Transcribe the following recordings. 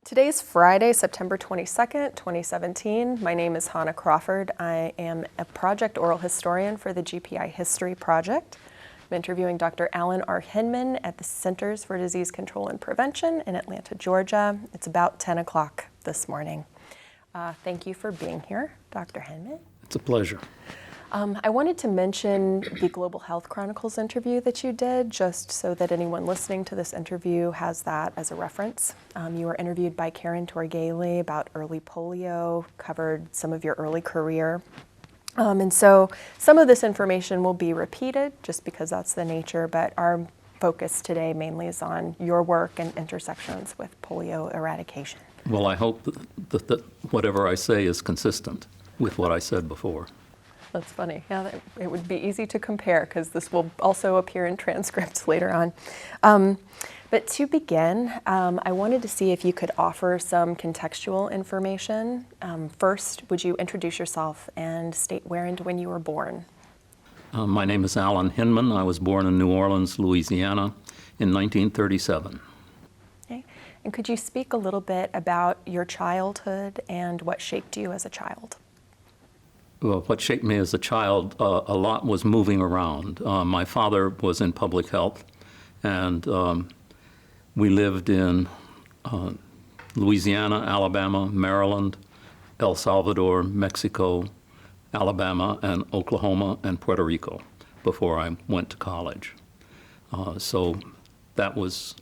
Today's Friday, September 22nd, 2017. My name is Hannah Crawford. I am a project oral historian for the GPI History Project. I'm interviewing Dr. Alan R. Hinman at the Centers for Disease Control and Prevention in Atlanta, Georgia. It's about 10 o'clock this morning. Thank you for being here, Dr. Hinman. It's a pleasure. I wanted to mention the Global Health Chronicles interview that you did, just so that anyone listening to this interview has that as a reference. You were interviewed by Karen Torghele about early polio, covered some of your early career. And so some of this information will be repeated just because that's the nature, but our focus today mainly is on your work and intersections with polio eradication. Well, I hope that whatever I say is consistent with what I said before. That's funny. Yeah, it would be easy to compare because this will also appear in transcripts later on. But to begin, I wanted to see if you could offer some contextual information. First, would you introduce yourself and state where and when you were born? My name is Alan Hinman. I was born in New Orleans, Louisiana in 1937. Okay. And could you speak a little bit about your childhood and what shaped you as a child? Well, what shaped me as a child, a lot was moving around. My father was in public health, and we lived in Louisiana, Alabama, Maryland, El Salvador, Mexico, Alabama, and Oklahoma, and Puerto Rico before I went to college. So that was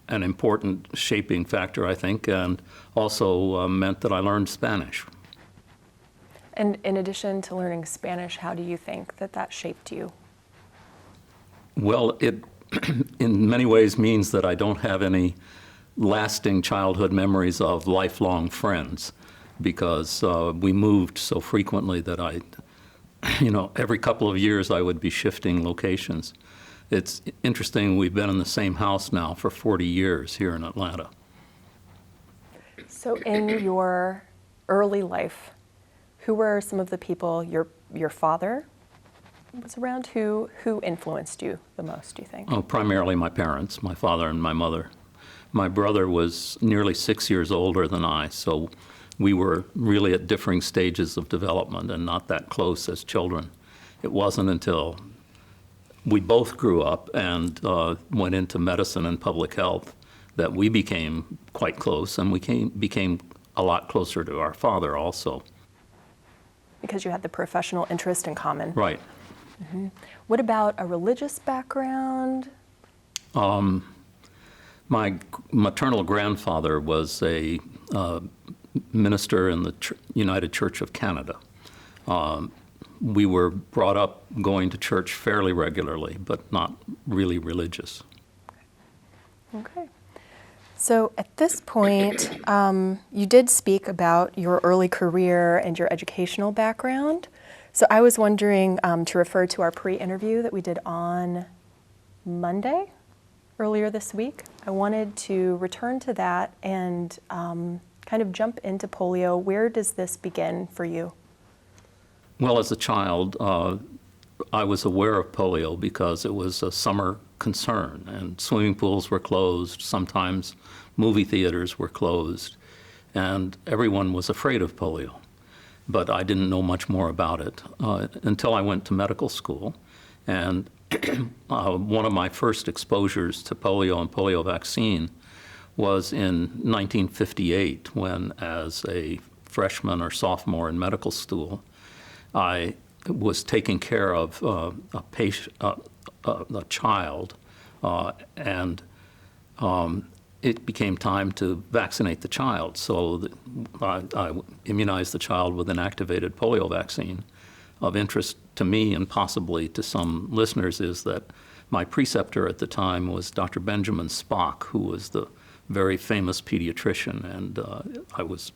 an important shaping factor, I think, and also meant that I learned Spanish. And in addition to learning Spanish, how do you think that shaped you? Well, it in many ways means that I don't have any lasting childhood memories of lifelong friends because we moved so frequently that every couple of years I would be shifting locations. It's interesting, we've been in the same house now for 40 years here in Atlanta. So in your early life, who were some of the people your father was around? Who influenced you the most, do you think? Oh, primarily my parents, my father and my mother. My brother was nearly 6 years older than I, so we were really at differing stages of development and not that close as children. It wasn't until we both grew up and went into medicine and public health that we became quite close, and we became a lot closer to our father also. Because you had the professional interest in common. Right. Mm-hmm. What about a religious background? My maternal grandfather was a minister in the United Church of Canada. We were brought up going to church fairly regularly, but not really religious. Okay. So at this point, you did speak about your early career and your educational background. So I was wondering to refer to our pre-interview that we did on Monday, earlier this week. I wanted to return to that and kind of jump into polio. Where does this begin for you? Well, as a child, I was aware of polio because it was a summer concern, and swimming pools were closed, sometimes movie theaters were closed, and everyone was afraid of polio. But I didn't know much more about it until I went to medical school, and one of my first exposures to polio and polio vaccine was in 1958 when, as a freshman or sophomore in medical school, I was taking care of a child, and it became time to vaccinate the child. So I immunized the child with an activated polio vaccine. Of interest to me and possibly to some listeners is that my preceptor at the time was Dr. Benjamin Spock, who was the very famous pediatrician, and I was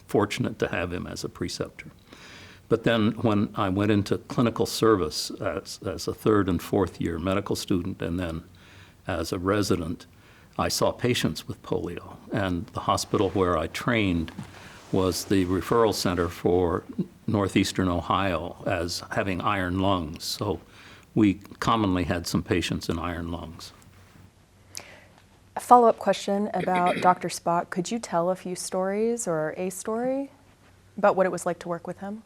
fortunate to have him as a preceptor. But then when I went into clinical service as a third and fourth year medical student and then as a resident, I saw patients with polio. And the hospital where I trained was the referral center for northeastern Ohio as having iron lungs. So we commonly had some patients in iron lungs. A follow-up question about Dr. Spock. Could you tell a few stories or a story about what it was like to work with him?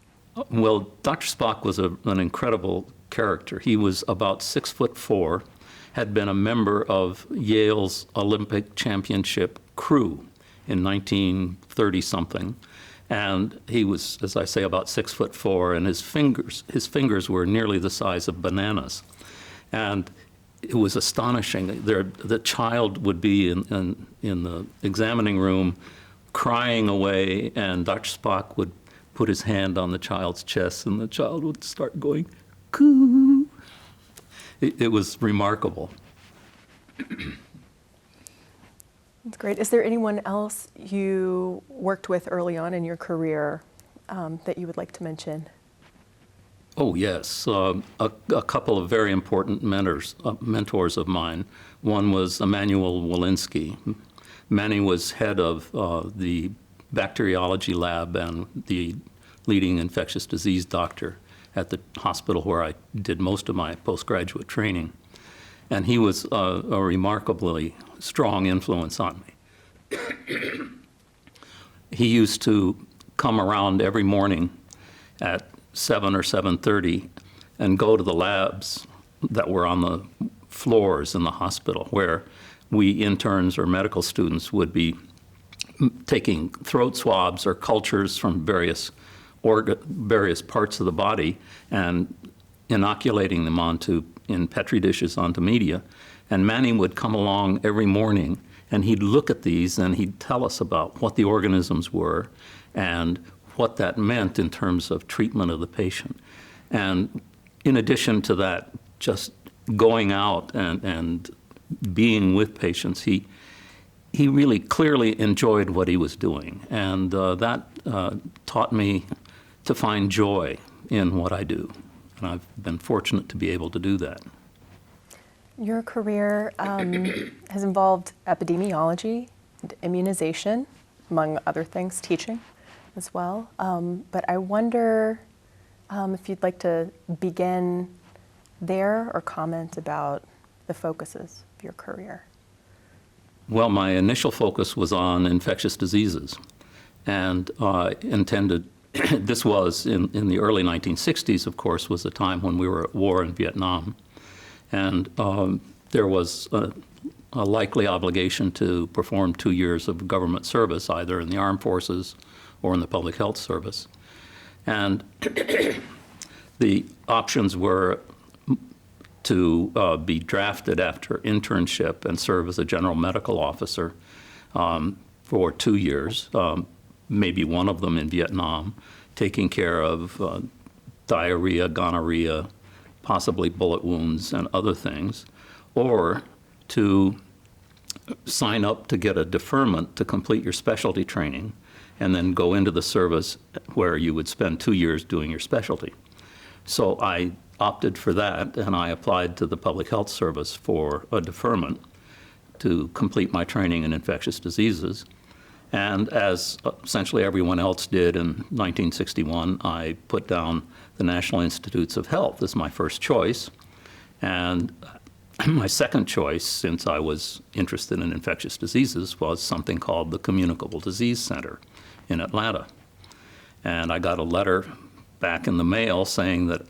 Well, Dr. Spock was an incredible character. He was about 6'4", had been a member of Yale's Olympic championship crew in 1930-something. And he was, as I say, about 6'4", and his fingers were nearly the size of bananas. And it was astonishing. The child would be in the examining room crying away, and Dr. Spock would put his hand on the child's chest, and the child would start going, coo. It was remarkable. That's great. Is there anyone else you worked with early on in your career that you would like to mention? Oh, yes. A couple of very important mentors of mine. One was Emanuel Walensky. Manny was head of the bacteriology lab and the leading infectious disease doctor at the hospital where I did most of my postgraduate training. And he was a remarkably strong influence on me. He used to come around every morning at 7 or 7:30 and go to the labs that were on the floors in the hospital where we interns or medical students would be taking throat swabs or cultures from various parts of the body and inoculating them in Petri dishes onto media. And Manny would come along every morning and he'd look at these and he'd tell us about what the organisms were and what that meant in terms of treatment of the patient. And in addition to that, just going out and being with patients, he really clearly enjoyed what he was doing. And that taught me to find joy in what I do. And I've been fortunate to be able to do that. Your career has involved epidemiology, and immunization, among other things, teaching as well. But I wonder if you'd like to begin there or comment about the focuses of your career. Well, my initial focus was on infectious diseases, and intended, this was in the early 1960s, of course, was a time when we were at war in Vietnam. And there was a likely obligation to perform 2 years of government service, either in the armed forces or in the public health service. And the options were to be drafted after internship and serve as a general medical officer for 2 years, maybe one of them in Vietnam, taking care of diarrhea, gonorrhea, possibly bullet wounds and other things, or to sign up to get a deferment to complete your specialty training and then go into the service where you would spend 2 years doing your specialty. So I opted for that, and I applied to the Public Health Service for a deferment to complete my training in infectious diseases. And as essentially everyone else did in 1961, I put down the National Institutes of Health as my first choice. And my second choice, since I was interested in infectious diseases, was something called the Communicable Disease Center in Atlanta. And I got a letter back in the mail saying that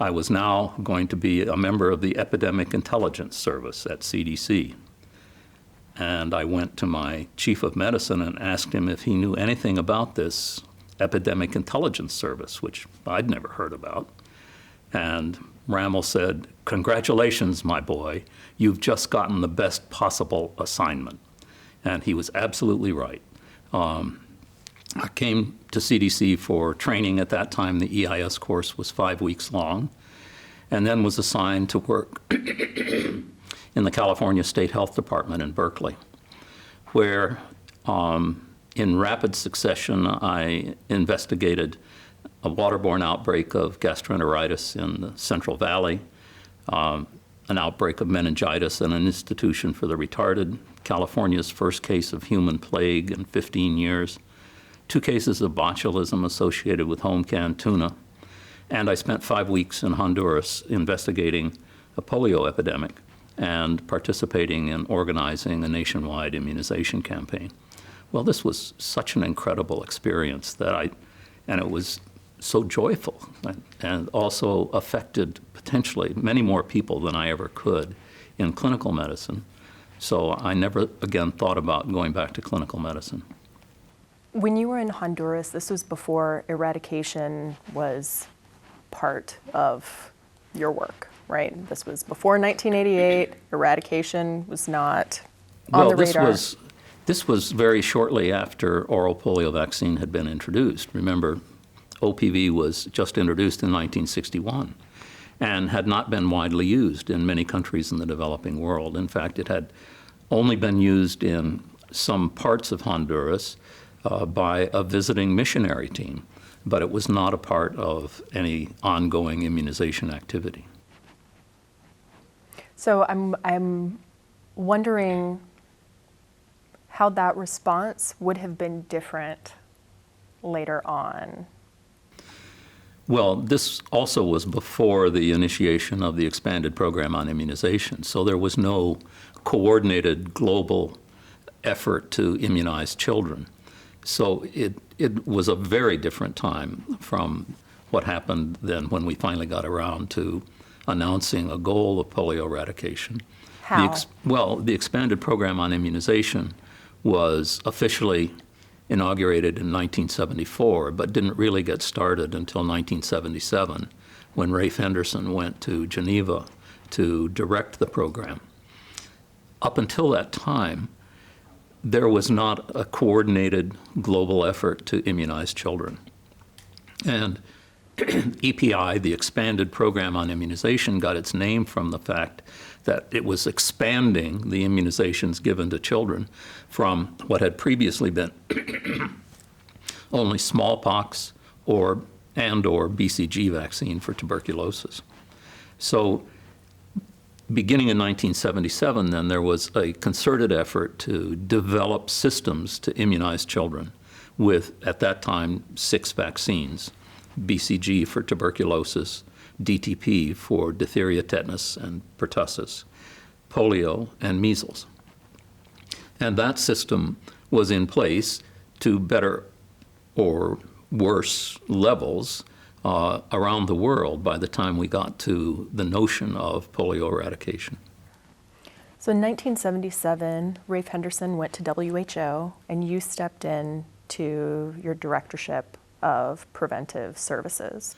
I was now going to be a member of the Epidemic Intelligence Service at CDC. And I went to my chief of medicine and asked him if he knew anything about this Epidemic Intelligence Service, which I'd never heard about. And Rammel said, "Congratulations, my boy, you've just gotten the best possible assignment." And he was absolutely right. I came to CDC for training. At that time, the EIS course was 5 weeks long, and then was assigned to work in the California State Health Department in Berkeley, where in rapid succession, I investigated a waterborne outbreak of gastroenteritis in the Central Valley, an outbreak of meningitis in an institution for the retarded, California's first case of human plague in 15 years, 2 cases of botulism associated with home canned tuna, and I spent 5 weeks in Honduras investigating a polio epidemic. and participating in organizing a nationwide immunization campaign. Well, this was such an incredible experience and it was so joyful and also affected potentially many more people than I ever could in clinical medicine. So I never again thought about going back to clinical medicine. When you were in Honduras, this was before eradication was part of your work, right? This was before 1988. Eradication was not on the radar. This was very shortly after oral polio vaccine had been introduced. Remember, OPV was just introduced in 1961 and had not been widely used in many countries in the developing world. In fact, it had only been used in some parts of Honduras by a visiting missionary team, but it was not a part of any ongoing immunization activity. So I'm wondering how that response would have been different later on. Well, this also was before the initiation of the expanded program on immunization, so there was no coordinated global effort to immunize children. So it was a very different time from what happened then when we finally got around to announcing a goal of polio eradication. How? The expanded program on immunization was officially inaugurated in 1974, but didn't really get started until 1977, when Rafe Henderson went to Geneva to direct the program. Up until that time, there was not a coordinated global effort to immunize children. And EPI, the expanded program on immunization, got its name from the fact that it was expanding the immunizations given to children from what had previously been only smallpox or BCG vaccine for tuberculosis. So beginning in 1977, then, there was a concerted effort to develop systems to immunize children with, at that time, 6 vaccines: BCG for tuberculosis, DTP for diphtheria, tetanus, and pertussis, polio, and measles. And that system was in place to better or worse levels around the world by the time we got to the notion of polio eradication. So in 1977, Rafe Henderson went to WHO, and you stepped in to your directorship of preventive services.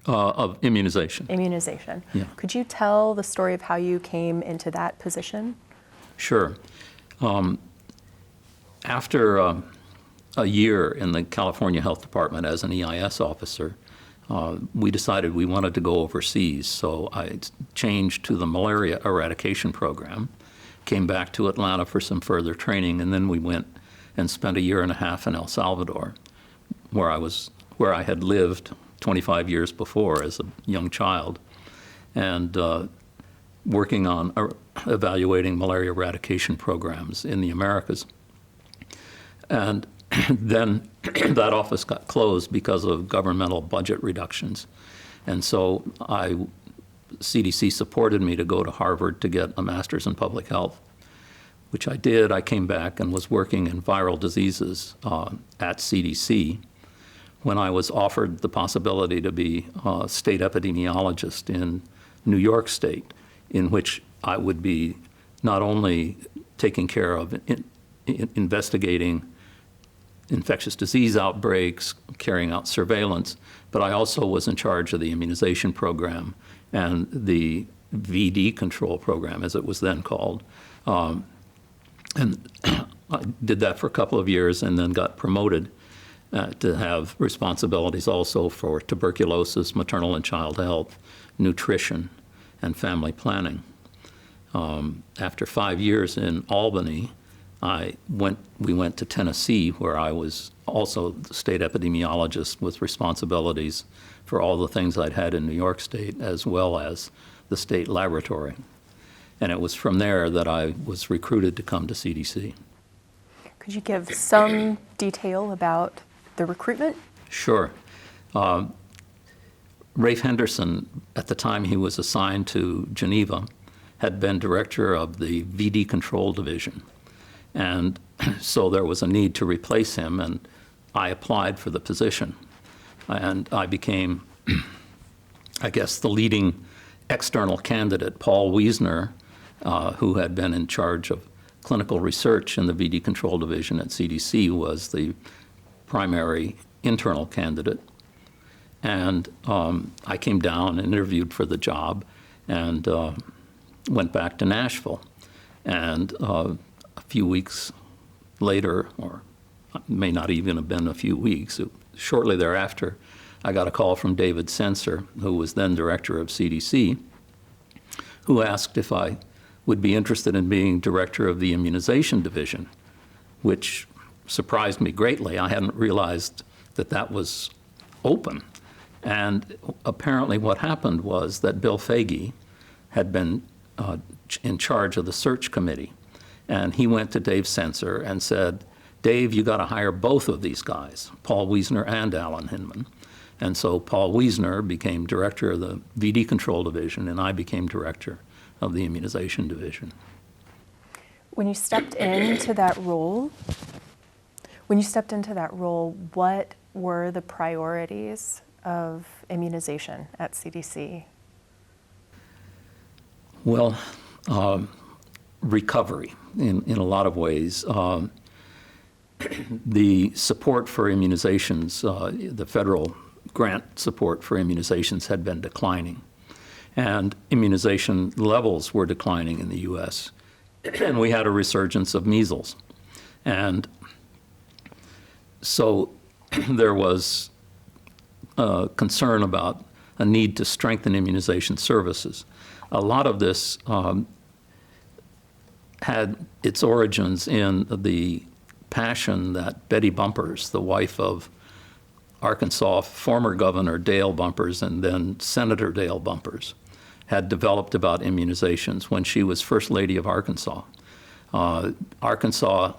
Of immunization. Immunization. Yeah. Could you tell the story of how you came into that position? Sure. After a year in the California Health Department as an EIS officer, we decided we wanted to go overseas. So I changed to the malaria eradication program, came back to Atlanta for some further training, and then we went and spent a year and a half in El Salvador, where I had lived 25 years before as a young child, and working on evaluating malaria eradication programs in the Americas. And then that office got closed because of governmental budget reductions. And so CDC supported me to go to Harvard to get a master's in public health, which I did. I came back and was working in viral diseases at CDC when I was offered the possibility to be a state epidemiologist in New York State, in which I would be not only taking care of investigating infectious disease outbreaks, carrying out surveillance, but I also was in charge of the immunization program and the VD control program, as it was then called. And I did that for a couple of years and then got promoted to have responsibilities also for tuberculosis, maternal and child health, nutrition, and family planning. After 5 years in Albany, we went to Tennessee, where I was also the state epidemiologist with responsibilities for all the things I'd had in New York State, as well as the state laboratory. And it was from there that I was recruited to come to CDC. Could you give some detail about the recruitment? Sure. Rafe Henderson, at the time he was assigned to Geneva, had been director of the VD Control Division. And so there was a need to replace him, and I applied for the position. And I became, I guess, the leading external candidate. Paul Wiesner, who had been in charge of clinical research in the VD Control Division at CDC, was the primary internal candidate. And I came down and interviewed for the job and went back to Nashville. And a few weeks later, or it may not even have been a few weeks, shortly thereafter, I got a call from David Senser, who was then director of CDC, who asked if I would be interested in being director of the immunization division, which surprised me greatly. I hadn't realized that that was open. And apparently what happened was that Bill Foege had been in charge of the search committee. And he went to Dave Senser and said, Dave, you got to hire both of these guys, Paul Wiesner and Alan Hinman. And so Paul Wiesner became director of the VD Control Division, and I became director of the immunization division. When you stepped into that role, what were the priorities of immunization at CDC? Well, recovery in a lot of ways. The support for immunizations, the federal grant support for immunizations had been declining, and immunization levels were declining in the U.S., and we had a resurgence of measles. And so there was concern about a need to strengthen immunization services. A lot of this had its origins in the passion that Betty Bumpers, the wife of Arkansas former Governor Dale Bumpers and then Senator Dale Bumpers, had developed about immunizations when she was First Lady of Arkansas. Arkansas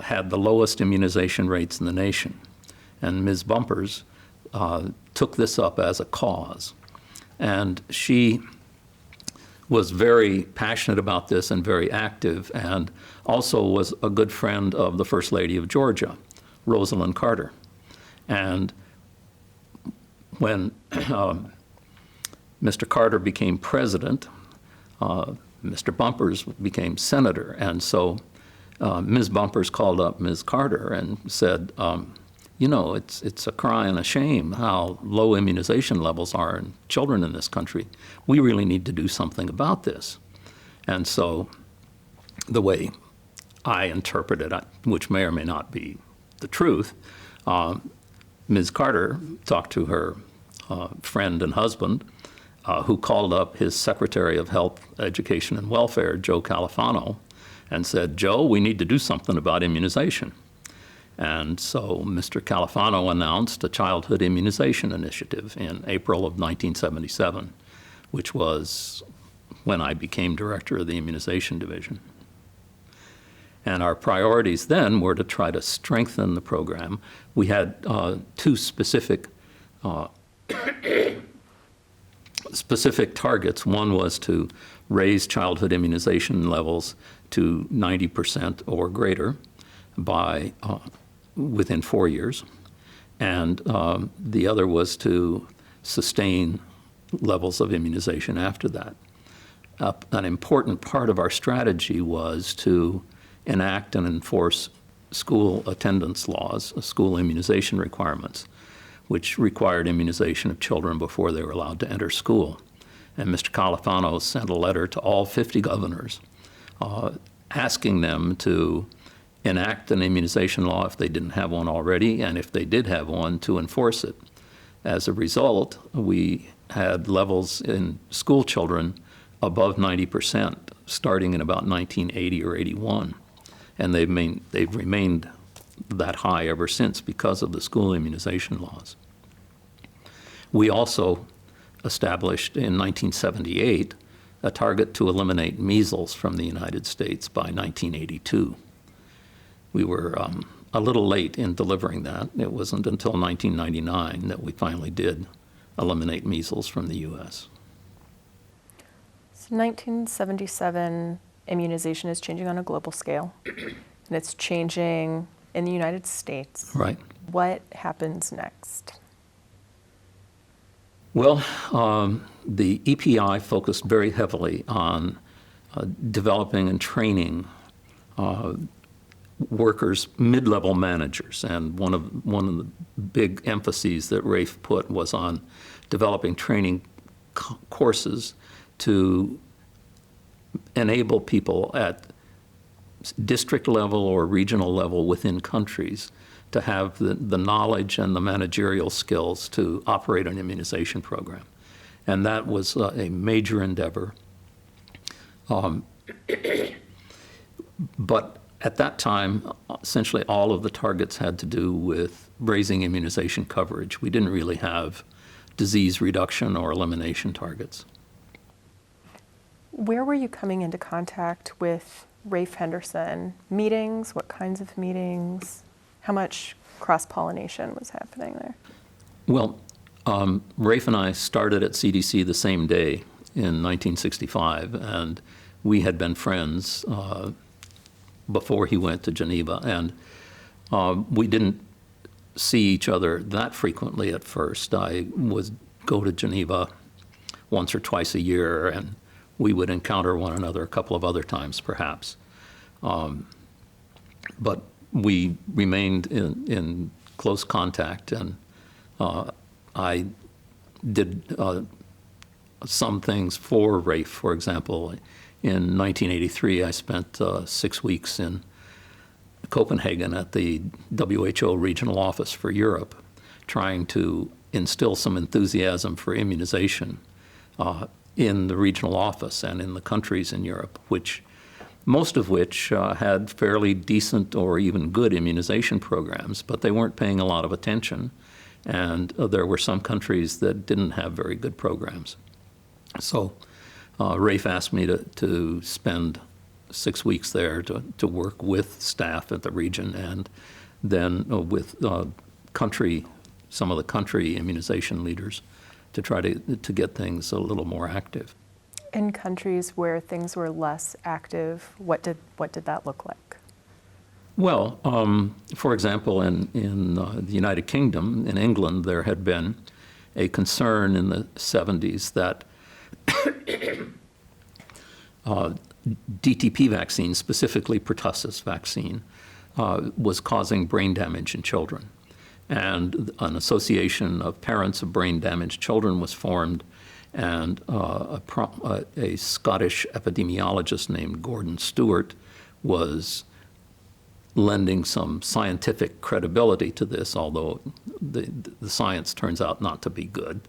had the lowest immunization rates in the nation, and Ms. Bumpers took this up as a cause. And she was very passionate about this and very active, and also was a good friend of the First Lady of Georgia, Rosalind Carter. And when Mr. Carter became president, Mr. Bumpers became senator. And so Ms. Bumpers called up Ms. Carter and said, you know, it's a cry and a shame how low immunization levels are in children in this country. We really need to do something about this. And so the way I interpret it, which may or may not be the truth, Ms. Carter talked to her friend and husband, who called up his Secretary of Health, Education, and Welfare, Joe Califano, and said, Joe, we need to do something about immunization. And so Mr. Califano announced a childhood immunization initiative in April of 1977, which was when I became director of the immunization division. And our priorities then were to try to strengthen the program. We had two specific targets. One was to raise childhood immunization levels to 90% or greater by within 4 years. And the other was to sustain levels of immunization after that. An important part of our strategy was to enact and enforce school attendance laws, school immunization requirements, which required immunization of children before they were allowed to enter school. And Mr. Califano sent a letter to all 50 governors asking them to enact an immunization law if they didn't have one already, and if they did have one, to enforce it. As a result, we had levels in school children above 90%, starting in about 1980 or 81. And they've remained that high ever since because of the school immunization laws. We also established in 1978 a target to eliminate measles from the United States by 1982. We were a little late in delivering that. It wasn't until 1999 that we finally did eliminate measles from the U.S. So 1977, immunization is changing on a global scale, and it's changing in the United States. Right. What happens next? Well, the EPI focused very heavily on developing and training workers, mid-level managers, and one of the big emphases that Rafe put was on developing training courses to enable people at district level or regional level within countries to have the knowledge and the managerial skills to operate an immunization program. And that was a major endeavor. But at that time, essentially all of the targets had to do with raising immunization coverage. We didn't really have disease reduction or elimination targets. Where were you coming into contact with Rafe Henderson? Meetings? What kinds of meetings? How much cross-pollination was happening there? Well, Rafe and I started at CDC the same day in 1965, and we had been friends before he went to Geneva, and we didn't see each other that frequently at first. I would go to Geneva once or twice a year, and we would encounter one another a couple of other times, perhaps. But we remained in close contact, and I did some things for Rafe. For example, in 1983, I spent 6 weeks in Copenhagen at the WHO regional office for Europe, trying to instill some enthusiasm for immunization in the regional office and in the countries in Europe, most of which had fairly decent or even good immunization programs, but they weren't paying a lot of attention. And there were some countries that didn't have very good programs. So Rafe asked me to spend 6 weeks there to work with staff at the region and then with some of the country immunization leaders to try to get things a little more active. In countries where things were less active, what did that look like? Well, for example, in the United Kingdom, in England, there had been a concern in the 70s that DTP vaccine, specifically pertussis vaccine, was causing brain damage in children. And an association of parents of brain-damaged children was formed, and a Scottish epidemiologist named Gordon Stewart was lending some scientific credibility to this, although the science turns out not to be good.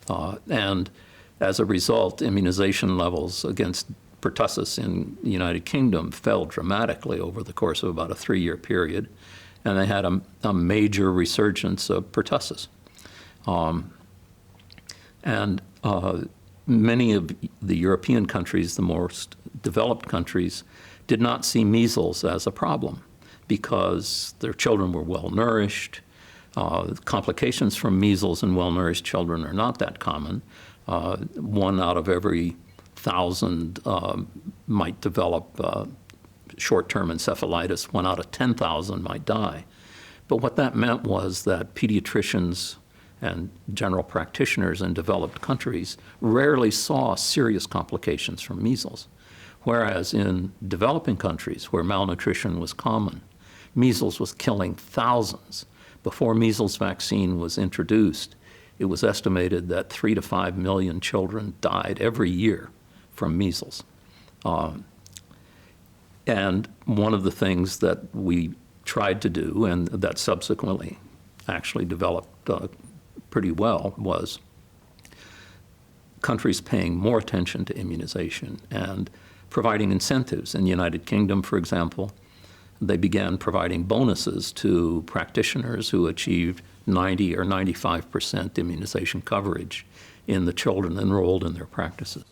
And as a result, immunization levels against pertussis in the United Kingdom fell dramatically over the course of about a 3-year period, and they had a major resurgence of pertussis. Many of the European countries, the most developed countries, did not see measles as a problem because their children were well-nourished. Complications from measles in well-nourished children are not that common. 1 out of every 1,000 might develop short-term encephalitis. 1 out of 10,000 might die. But what that meant was that pediatricians and general practitioners in developed countries rarely saw serious complications from measles. Whereas in developing countries where malnutrition was common, measles was killing thousands. Before measles vaccine was introduced, it was estimated that 3 to 5 million children died every year from measles. And one of the things that we tried to do, and that subsequently actually developed pretty well, was countries paying more attention to immunization and providing incentives. In the United Kingdom, for example, they began providing bonuses to practitioners who achieved 90 or 95% immunization coverage in the children enrolled in their practices.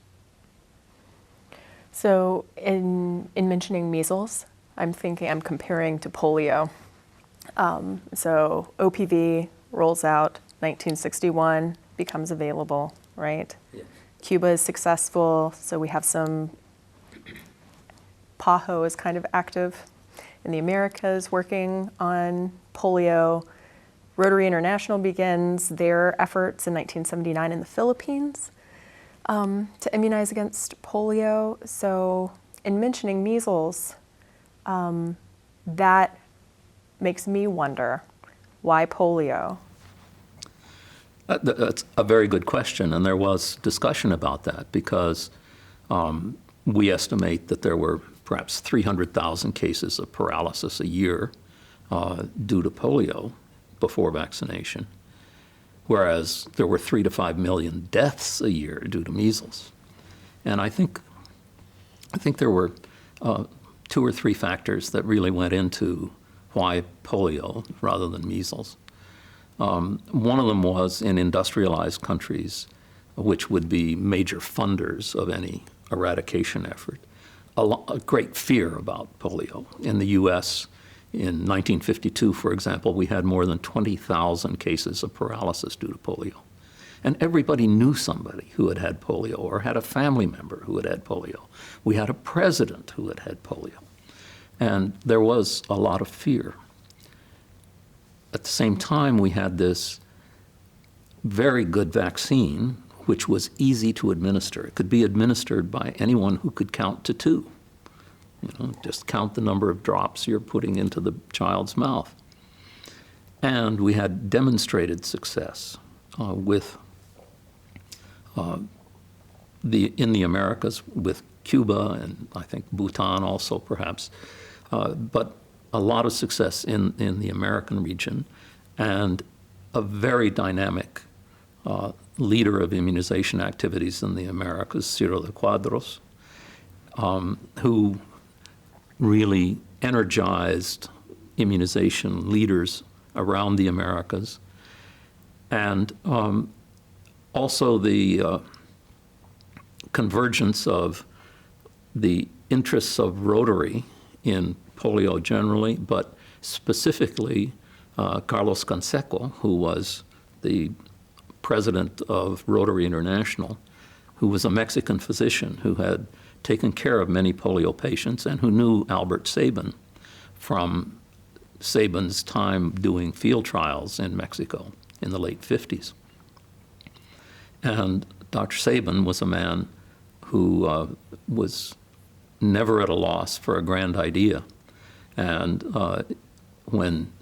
So in mentioning measles, I'm comparing to polio. So OPV rolls out 1961, becomes available, right? Yeah. Cuba is successful, so we have some, Pajo is kind of active in the Americas working on polio. Rotary International begins their efforts in 1979 in the Philippines to immunize against polio. So in mentioning measles, that makes me wonder, why polio? That's a very good question, and there was discussion about that because we estimate that there were perhaps 300,000 cases of paralysis a year due to polio before vaccination, whereas there were 3 to 5 million deaths a year due to measles. And I think there were 2 or 3 factors that really went into why polio rather than measles. One of them was in industrialized countries, which would be major funders of any eradication effort, a great fear about polio. In the U.S., in 1952, for example, we had more than 20,000 cases of paralysis due to polio. And everybody knew somebody who had had polio or had a family member who had had polio. We had a president who had had polio. And there was a lot of fear. At the same time, we had this very good vaccine, which was easy to administer. It could be administered by anyone who could count to 2. Just count the number of drops you're putting into the child's mouth. And we had demonstrated success in the Americas with Cuba and I think Bhutan also perhaps, but a lot of success in the American region, and a very dynamic leader of immunization activities in the Americas, Ciro de Quadros, who really energized immunization leaders around the Americas. And also the convergence of the interests of Rotary in polio generally, but specifically Carlos Canseco, who was the president of Rotary International, who was a Mexican physician who had taken care of many polio patients and who knew Albert Sabin from Sabin's time doing field trials in Mexico in the late 50s. And Dr. Sabin was a man who was never at a loss for a grand idea. And when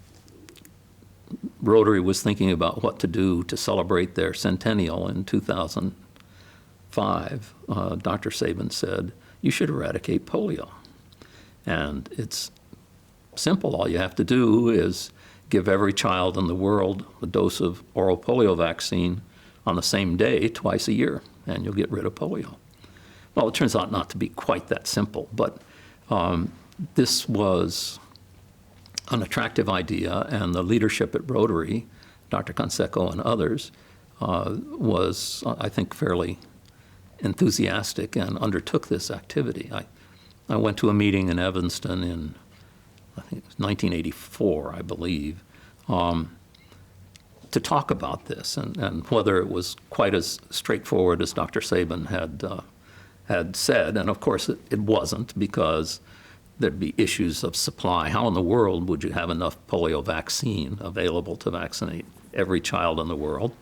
Rotary was thinking about what to do to celebrate their centennial in 2005, Dr. Sabin said, "You should eradicate polio." And it's simple. All you have to do is give every child in the world a dose of oral polio vaccine on the same day, twice a year, and you'll get rid of polio. Well, it turns out not to be quite that simple, but this was an attractive idea, and the leadership at Rotary, Dr. Canseco and others, was, I think, fairly enthusiastic and undertook this activity. I went to a meeting in Evanston in, I think it was 1984, I believe, to talk about this and whether it was quite as straightforward as Dr. Sabin had said. And of course it wasn't, because there'd be issues of supply. How in the world would you have enough polio vaccine available to vaccinate every child in the world?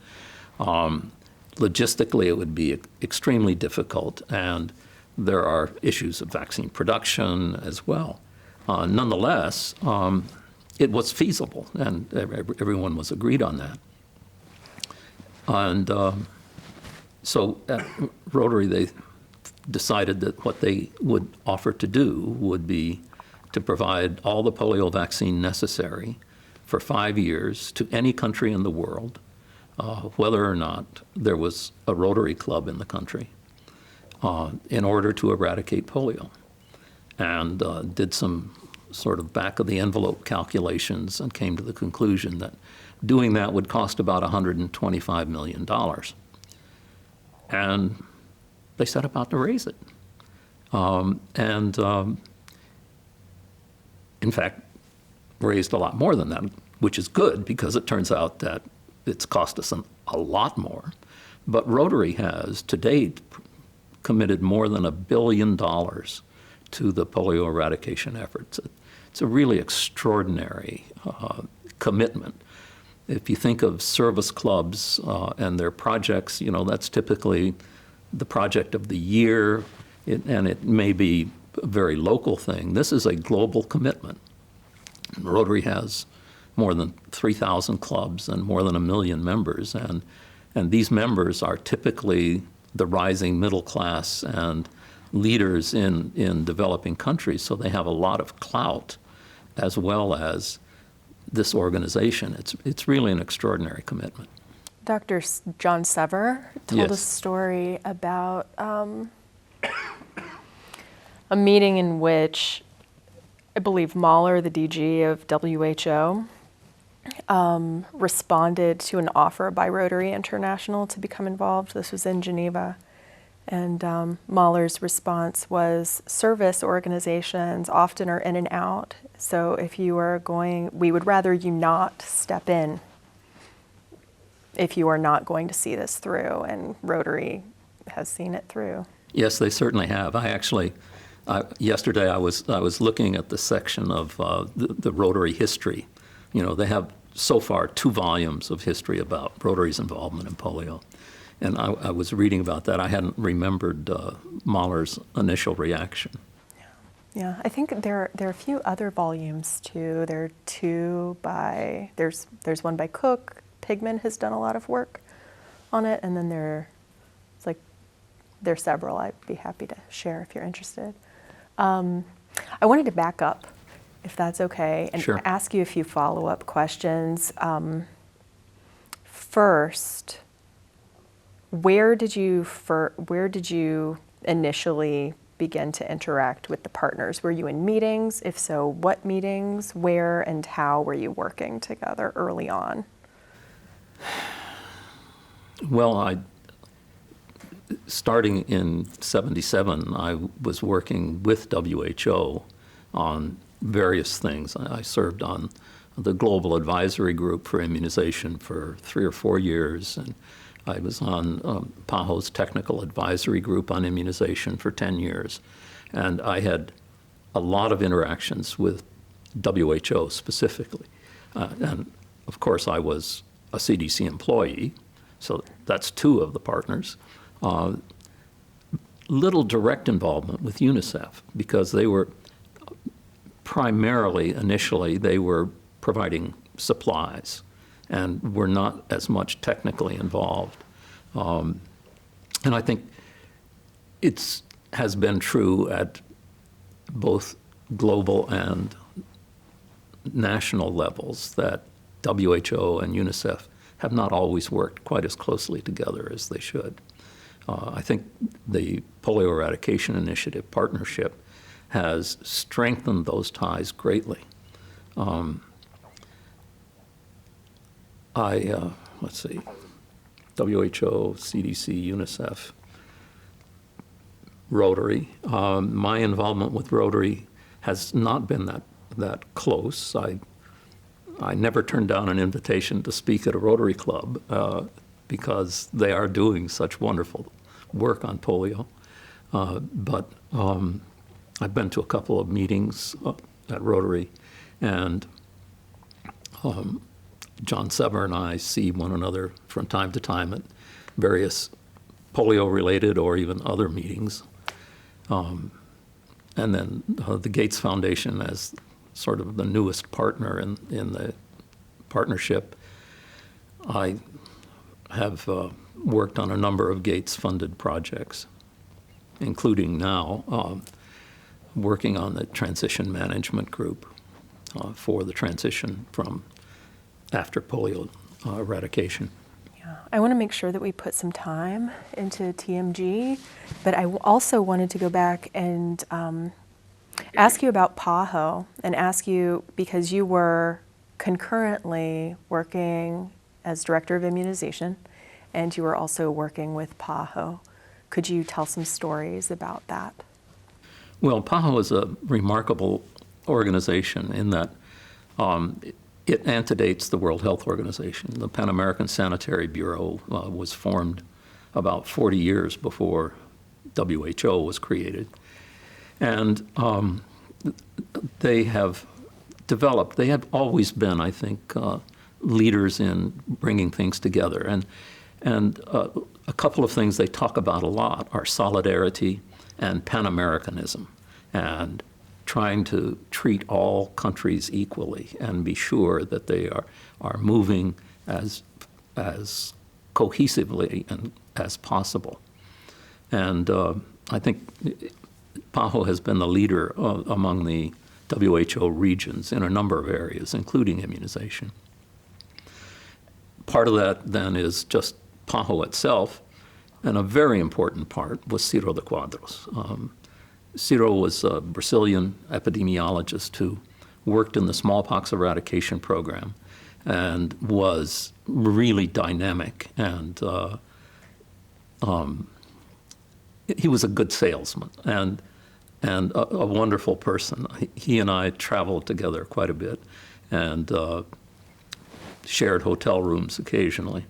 Logistically, it would be extremely difficult, and there are issues of vaccine production as well. Nonetheless, it was feasible, and everyone was agreed on that. And so at Rotary, they decided that what they would offer to do would be to provide all the polio vaccine necessary for 5 years to any country in the world, whether or not there was a Rotary club in the country, in order to eradicate polio. And did some sort of back-of-the-envelope calculations and came to the conclusion that doing that would cost about $125 million. And they set about to raise it. In fact, raised a lot more than that, which is good, because it turns out that it's cost us a lot more. But Rotary has, to date, committed more than $1 billion to the polio eradication efforts. It's a really extraordinary commitment. If you think of service clubs and their projects, that's typically the project of the year, and it may be a very local thing. This is a global commitment. Rotary has more than 3,000 clubs and more than 1 million members, and these members are typically the rising middle class and leaders in developing countries, so they have a lot of clout as well as this organization. It's really an extraordinary commitment. Dr. John Sever told Yes. a story about a meeting in which I believe Mahler, the DG of WHO, responded to an offer by Rotary International to become involved. This was in Geneva. And Mahler's response was, service organizations often are in and out. So if you are going, we would rather you not step in if you are not going to see this through. And Rotary has seen it through. Yes, they certainly have. Yesterday I was looking at the section of the Rotary history. They have so far 2 volumes of history about Rotary's involvement in polio. And I was reading about that. I hadn't remembered Mahler's initial reaction. Yeah, I think there are a few other volumes too. There are 2 by, there's one by Cook. Pigman has done a lot of work on it. And then there are several I'd be happy to share if you're interested. I wanted to back up, if that's okay, and Sure. ask you a few follow-up questions. First, where did you initially begin to interact with the partners? Were you in meetings? If so, what meetings? Where and how were you working together early on? Well, starting in '77, I was working with WHO on various things. I served on the Global Advisory Group for Immunization for 3 or 4 years, and I was on Pajo's Technical Advisory Group on Immunization for 10 years. And I had a lot of interactions with WHO specifically. And of course, I was a CDC employee, so that's 2 of the partners. Little direct involvement with UNICEF, because they were primarily, initially, they were providing supplies and were not as much technically involved. And I think it has been true at both global and national levels that WHO and UNICEF have not always worked quite as closely together as they should. I think the Polio Eradication Initiative partnership has strengthened those ties greatly. Let's see, WHO, CDC, UNICEF, Rotary. My involvement with Rotary has not been that close. I never turned down an invitation to speak at a Rotary Club because they are doing such wonderful work on polio. But I've been to a couple of meetings at Rotary, and John Sever and I see one another from time to time at various polio-related or even other meetings. And then the Gates Foundation, as sort of the newest partner in the partnership, I have worked on a number of Gates-funded projects, including now working on the transition management group for the transition from after polio eradication. Yeah, I want to make sure that we put some time into TMG, but I also wanted to go back and ask you about Pajo and ask you, because you were concurrently working as Director of Immunization and you were also working with Pajo. Could you tell some stories about that? Well, Pajo is a remarkable organization in that it antedates the World Health Organization. The Pan American Sanitary Bureau was formed about 40 years before WHO was created. And they have developed, they have always been, I think, leaders in bringing things together. And a couple of things they talk about a lot are solidarity and Pan-Americanism, and trying to treat all countries equally and be sure that they are moving as cohesively and as possible. And I think Pajo has been the leader among the WHO regions in a number of areas, including immunization. Part of that then is just Pajo itself, and a very important part was Ciro de Quadros. Ciro was a Brazilian epidemiologist who worked in the smallpox eradication program and was really dynamic, and he was a good salesman and a wonderful person. He and I traveled together quite a bit and shared hotel rooms occasionally.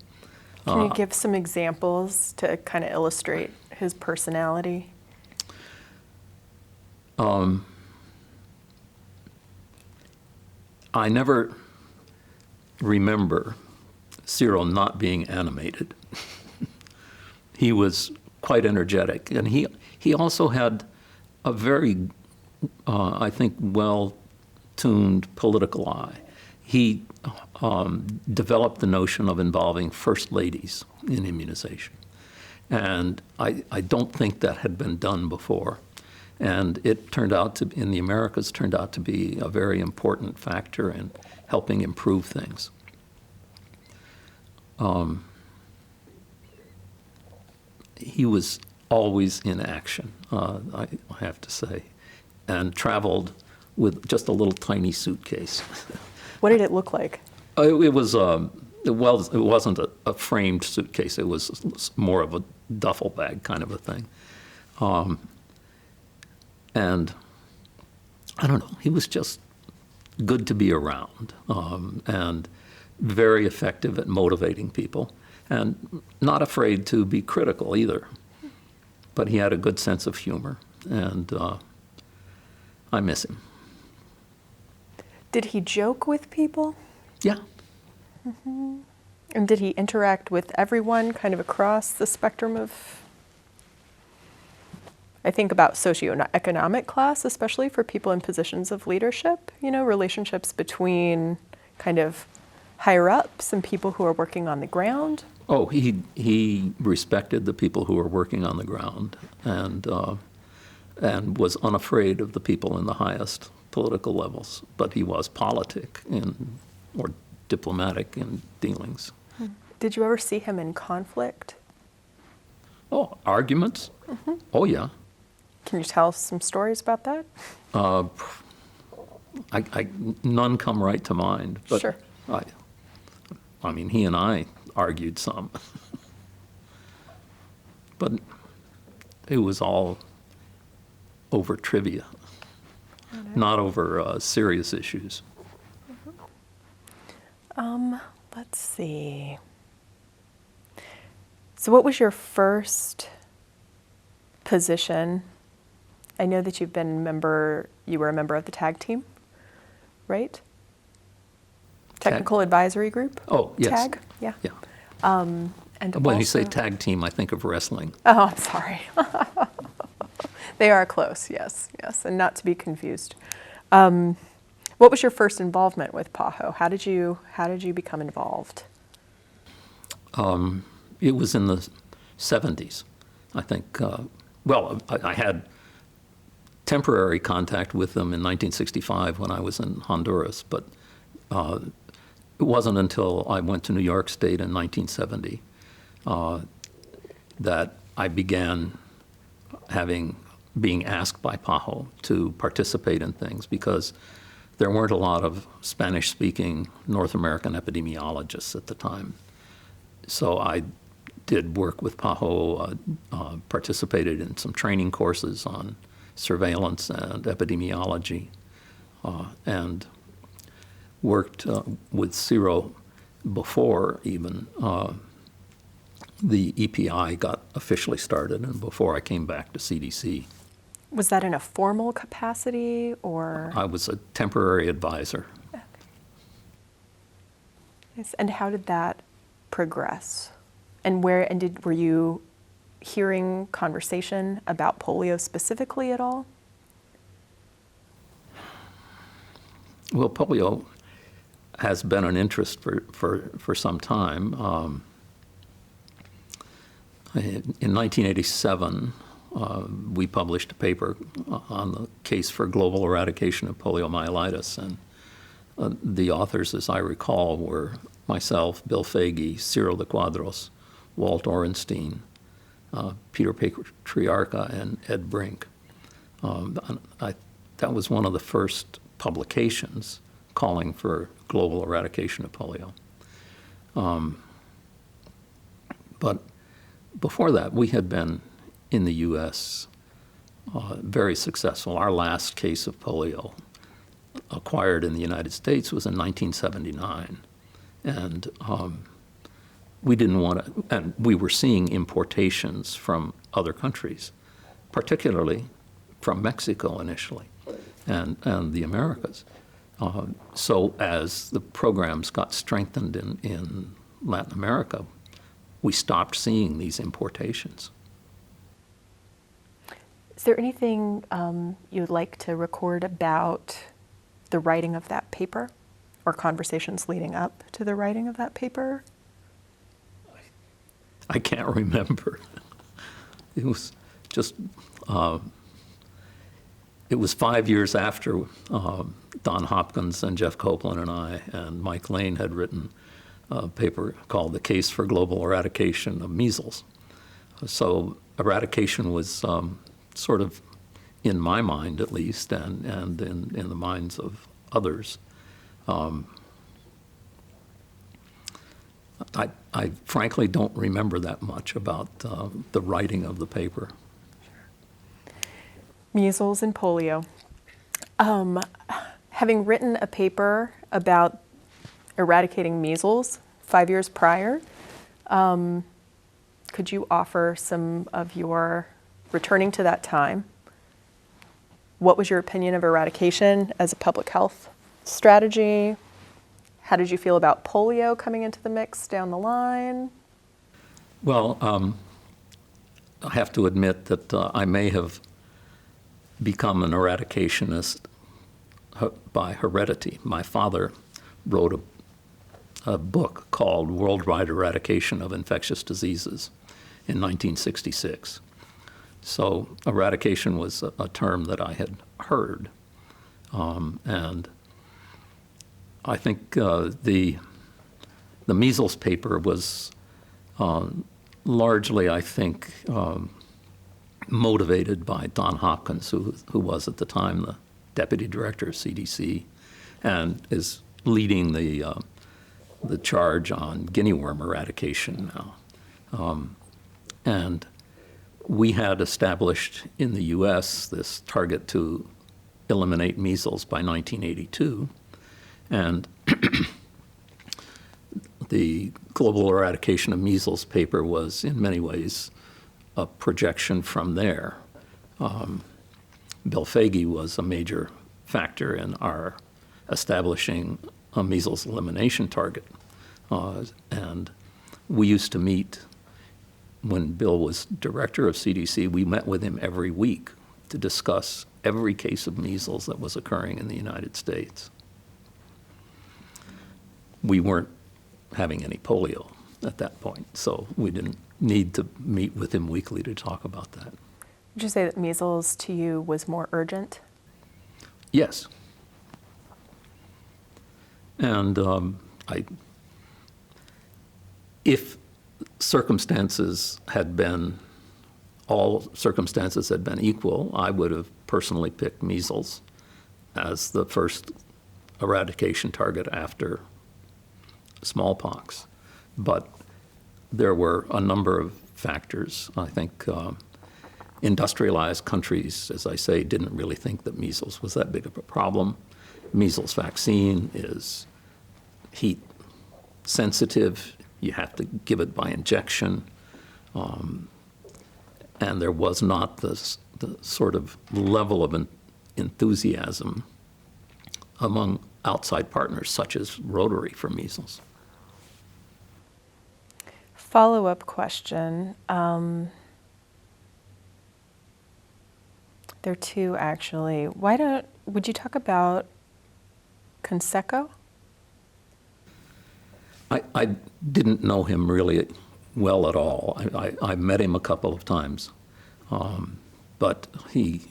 Can you give some examples to kind of illustrate his personality? I never remember Ciro not being animated. He was quite energetic, and he also had a very, I think, well-tuned political eye. He developed the notion of involving first ladies in immunization, and I don't think that had been done before. And it turned out to, in the Americas, turned out to be a very important factor in helping improve things. He was always in action, I have to say, and traveled with just a little tiny suitcase. What did it look like? It wasn't a framed suitcase. It was more of a duffel bag kind of a thing. And I don't know, he was just good to be around, and very effective at motivating people, and not afraid to be critical either. But he had a good sense of humor, and I miss him. Did he joke with people? Yeah. Mm-hmm. And did he interact with everyone kind of across the spectrum of, I think about socioeconomic class, especially for people in positions of leadership, you know, relationships between kind of higher ups and people who are working on the ground? Oh, he respected the people who were working on the ground, and was unafraid of the people in the highest political levels. But he was politic or diplomatic in dealings. Did you ever see him in conflict? Oh, arguments? Mm-hmm. Oh, yeah. Can you tell us some stories about that? None come right to mind. But sure. I mean, he and I argued some. But it was all over trivia, not over serious issues. Let's see. So what was your first position? I know that you were a member of the TAG team, right? Technical Advisory Group? Oh, yes. TAG? Yeah. Yeah. And When you say tag team, I think of wrestling. Oh, I'm sorry. They are close, yes, and not to be confused. What was your first involvement with Pajo? How did you become involved? It was in the 70s, I think. I had temporary contact with them in 1965 when I was in Honduras, but it wasn't until I went to New York State in 1970 that I began being asked by Pajo to participate in things, because there weren't a lot of Spanish-speaking North American epidemiologists at the time. So I did work with Pajo, participated in some training courses on surveillance and epidemiology, and worked with Ciro before even the EPI got officially started and before I came back to CDC. Was that in a formal capacity or? I was a temporary advisor. Okay. Yes. And how did that progress? And were you hearing conversation about polio specifically at all? Well, polio has been an interest for some time. In 1987, we published a paper on the case for global eradication of poliomyelitis, and the authors, as I recall, were myself, Bill Foege, Cyril de Quadros, Walt Orenstein, Peter Patriarca, and Ed Brink. That was one of the first publications calling for global eradication of polio. But before that, we had been in the U.S. Very successful. Our last case of polio acquired in the United States was in 1979. And we didn't want to, and we were seeing importations from other countries, particularly from Mexico initially, and the Americas. So as the programs got strengthened in Latin America, we stopped seeing these importations. Is there anything you'd like to record about the writing of that paper or conversations leading up to the writing of that paper? I can't remember. It was just, it was 5 years after Don Hopkins and Jeff Copeland and I and Mike Lane had written a paper called The Case for Global Eradication of Measles. So eradication was sort of, in my mind at least, and in the minds of others. I frankly don't remember that much about the writing of the paper. Measles and polio. Having written a paper about eradicating measles 5 years prior, could you offer some of your, returning to that time, what was your opinion of eradication as a public health strategy? How did you feel about polio coming into the mix down the line? Well, I have to admit that I may have become an eradicationist by heredity. My father wrote a book called Worldwide Eradication of Infectious Diseases in 1966. So eradication was a term that I had heard. And I think the measles paper was largely, I think, motivated by Don Hopkins, who was at the time the deputy director of CDC and is leading the charge on guinea worm eradication now. And we had established in the U.S. this target to eliminate measles by 1982. And the global eradication of measles paper was in many ways a projection from there. Bill Foege was a major factor in our establishing a measles elimination target. And we used to meet, when Bill was director of CDC, we met with him every week to discuss every case of measles that was occurring in the United States. We weren't having any polio at that point, so we didn't need to meet with him weekly to talk about that. Would you say that measles to you was more urgent? Yes. And if all circumstances had been equal, I would have personally picked measles as the first eradication target after smallpox. But there were a number of factors. I think industrialized countries, as I say, didn't really think that measles was that big of a problem. Measles vaccine is heat sensitive. You have to give it by injection. And there was not the sort of level of enthusiasm among outside partners, such as Rotary for measles. Follow-up question. There are two, actually. Would you talk about Conseco? I didn't know him really well at all. I met him a couple of times. But he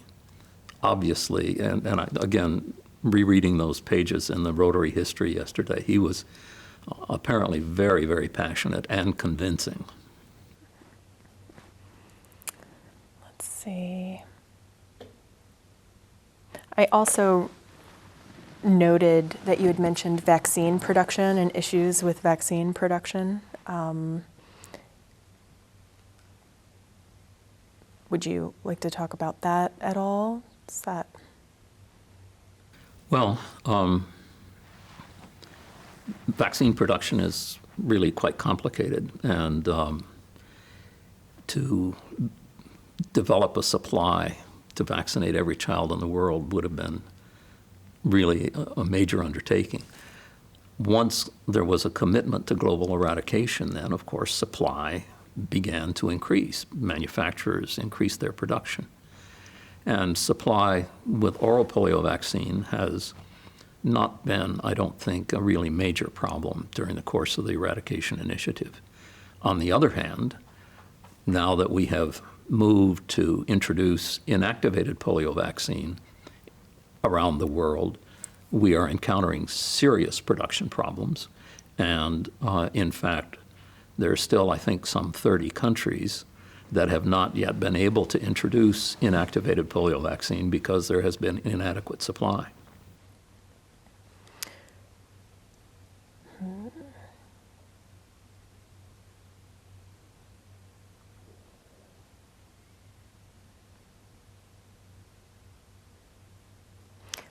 obviously, and again, rereading those pages in the Rotary history yesterday, he was apparently very, very passionate and convincing. Let's see. I also noted that you had mentioned vaccine production and issues with vaccine production. Would you like to talk about that at all? Is that... Well, vaccine production is really quite complicated, and to develop a supply to vaccinate every child in the world would have been really a major undertaking. Once there was a commitment to global eradication, then, of course, supply began to increase. Manufacturers increased their production. And supply with oral polio vaccine has not been, I don't think, a really major problem during the course of the eradication initiative. On the other hand, now that we have moved to introduce inactivated polio vaccine around the world, we are encountering serious production problems. And in fact, there are still, I think, some 30 countries that have not yet been able to introduce inactivated polio vaccine because there has been inadequate supply.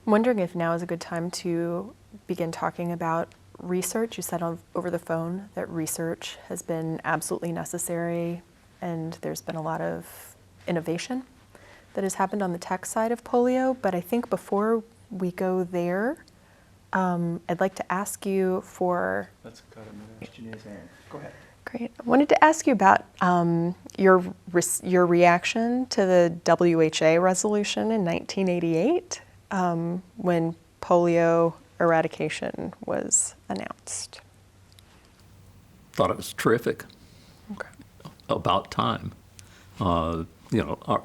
I'm wondering if now is a good time to begin talking about research. You said over the phone that research has been absolutely necessary, and there's been a lot of innovation that has happened on the tech side of polio. But I think before we go there, I'd like to ask you for... Let's go to Janae's hand. Go ahead. Great. I wanted to ask you about your reaction to the WHA resolution in 1988 when polio eradication was announced. Thought it was terrific. Okay. About time. Our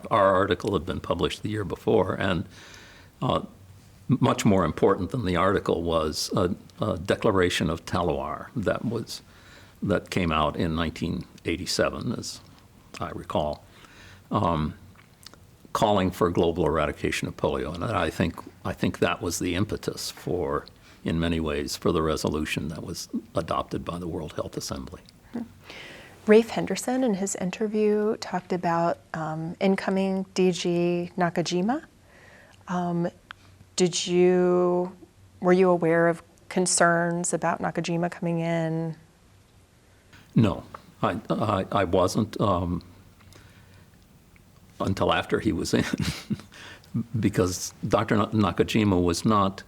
article had been published the year before, and much more important than the article was a declaration of Talloir that came out in 1987, as I recall, calling for global eradication of polio. And I think that was the impetus for, in many ways, for the resolution that was adopted by the World Health Assembly. Rafe Henderson, in his interview, talked about incoming DG Nakajima. Were you aware of concerns about Nakajima coming in? No, I wasn't until after he was in, because Dr. Nakajima was not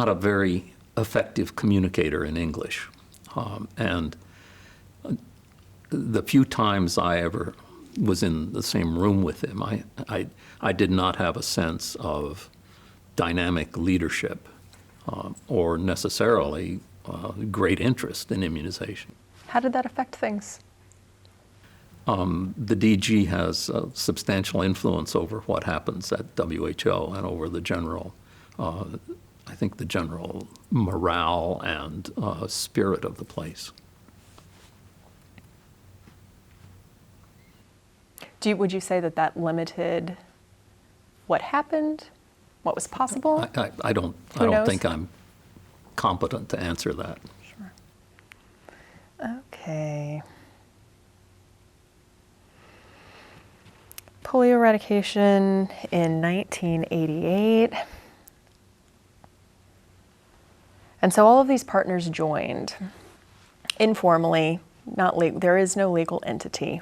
a very effective communicator in English. And the few times I ever was in the same room with him, I did not have a sense of dynamic leadership or necessarily great interest in immunization. How did that affect things? The DG has substantial influence over what happens at WHO and over the general, I think the general morale and spirit of the place. Would you say that limited what happened, what was possible? I don't think I'm competent to answer that. Sure. Okay. Polio eradication in 1988. And so all of these partners joined informally there is no legal entity.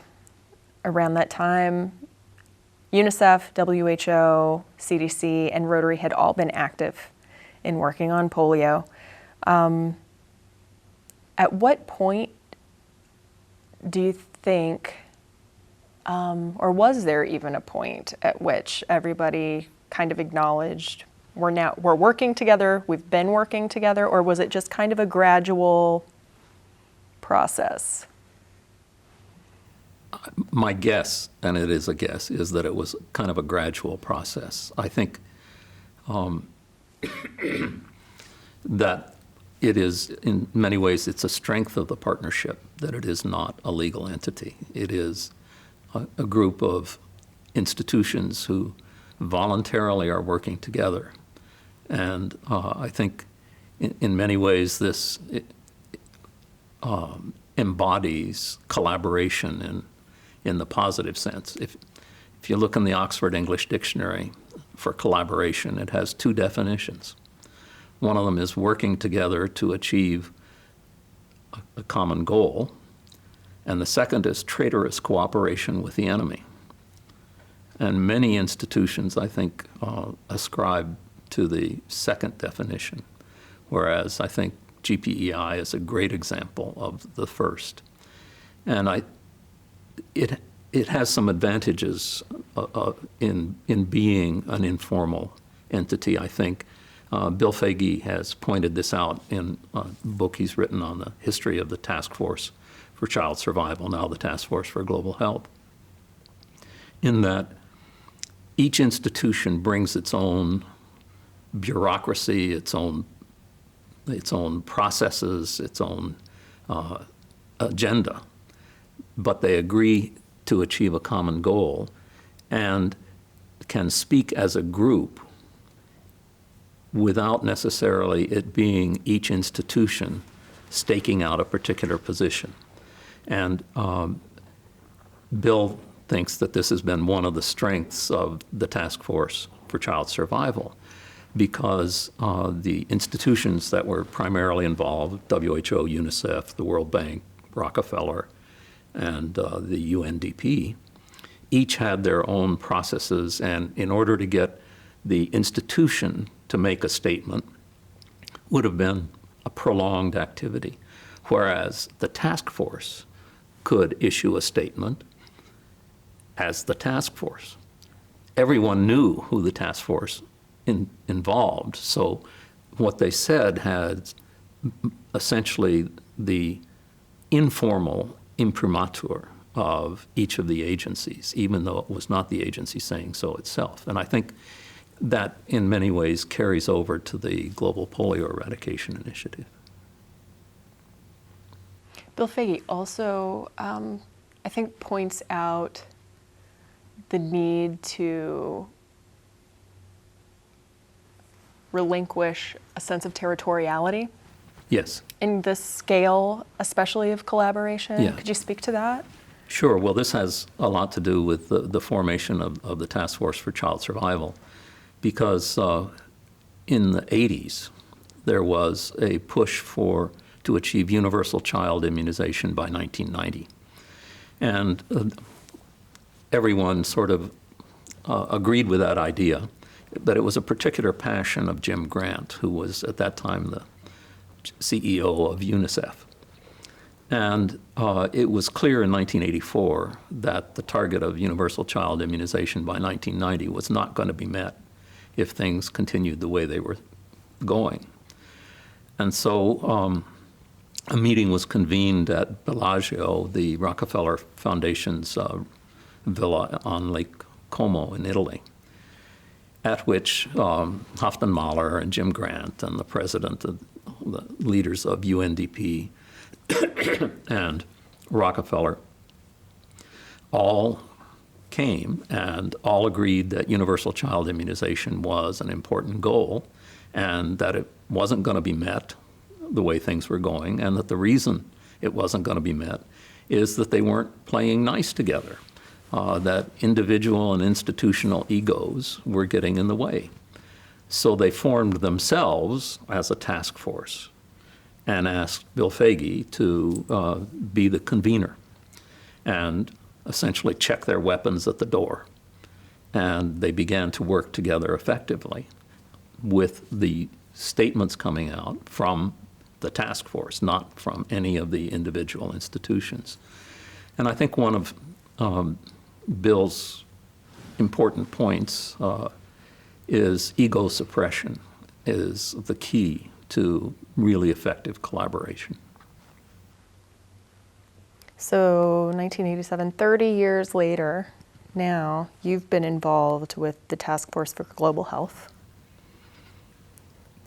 Around that time, UNICEF, WHO, CDC, and Rotary had all been active in working on polio. At what point do you think, or was there even a point at which everybody kind of acknowledged we're working together, we've been working together, or was it just kind of a gradual process? My guess, and it is a guess, is that it was kind of a gradual process. I think that it is, in many ways, it's a strength of the partnership that it is not a legal entity. It is a group of institutions who voluntarily are working together. And I think in many ways this embodies collaboration in the positive sense. If you look in the Oxford English Dictionary for collaboration, it has two definitions. One of them is working together to achieve a common goal, and the second is traitorous cooperation with the enemy. And many institutions, I think, ascribe to the second definition, whereas I think GPEI is a great example of the first. And it has some advantages in being an informal entity, I think. Bill Foege has pointed this out in a book he's written on the history of the Task Force for Child Survival, now the Task Force for Global Health, in that each institution brings its own bureaucracy, its own processes, its own agenda, but they agree to achieve a common goal and can speak as a group without necessarily it being each institution staking out a particular position. And Bill thinks that this has been one of the strengths of the Task Force for Child Survival, because the institutions that were primarily involved, WHO, UNICEF, the World Bank, Rockefeller, and the UNDP, each had their own processes, and in order to get the institution to make a statement would have been a prolonged activity, whereas the task force could issue a statement as the task force. Everyone knew who the task force involved, so what they said had essentially the informal imprimatur of each of the agencies, even though it was not the agency saying so itself. And I think that in many ways carries over to the Global Polio Eradication Initiative. Bill Foege also, I think, points out the need to relinquish a sense of territoriality. Yes. In the scale, especially of collaboration. Yeah. Could you speak to that? Sure. Well, this has a lot to do with the formation of the Task Force for Child Survival, because in the 80s, there was a push to achieve universal child immunization by 1990. And everyone sort of agreed with that idea, but it was a particular passion of Jim Grant, who was at that time the CEO of UNICEF. And it was clear in 1984 that the target of universal child immunization by 1990 was not going to be met if things continued the way they were going. And so a meeting was convened at Bellagio, the Rockefeller Foundation's villa on Lake Como in Italy, at which Hofmann-Mahler and Jim Grant and the president, the leaders of UNDP and Rockefeller all came and all agreed that universal child immunization was an important goal and that it wasn't going to be met the way things were going, and that the reason it wasn't going to be met is that they weren't playing nice together, that individual and institutional egos were getting in the way. So they formed themselves as a task force. and asked Bill Foege to be the convener and essentially check their weapons at the door. And they began to work together effectively with the statements coming out from the task force, not from any of the individual institutions. And I think one of Bill's important points is ego suppression is the key to really effective collaboration. So 1987, 30 years later, now you've been involved with the Task Force for Global Health.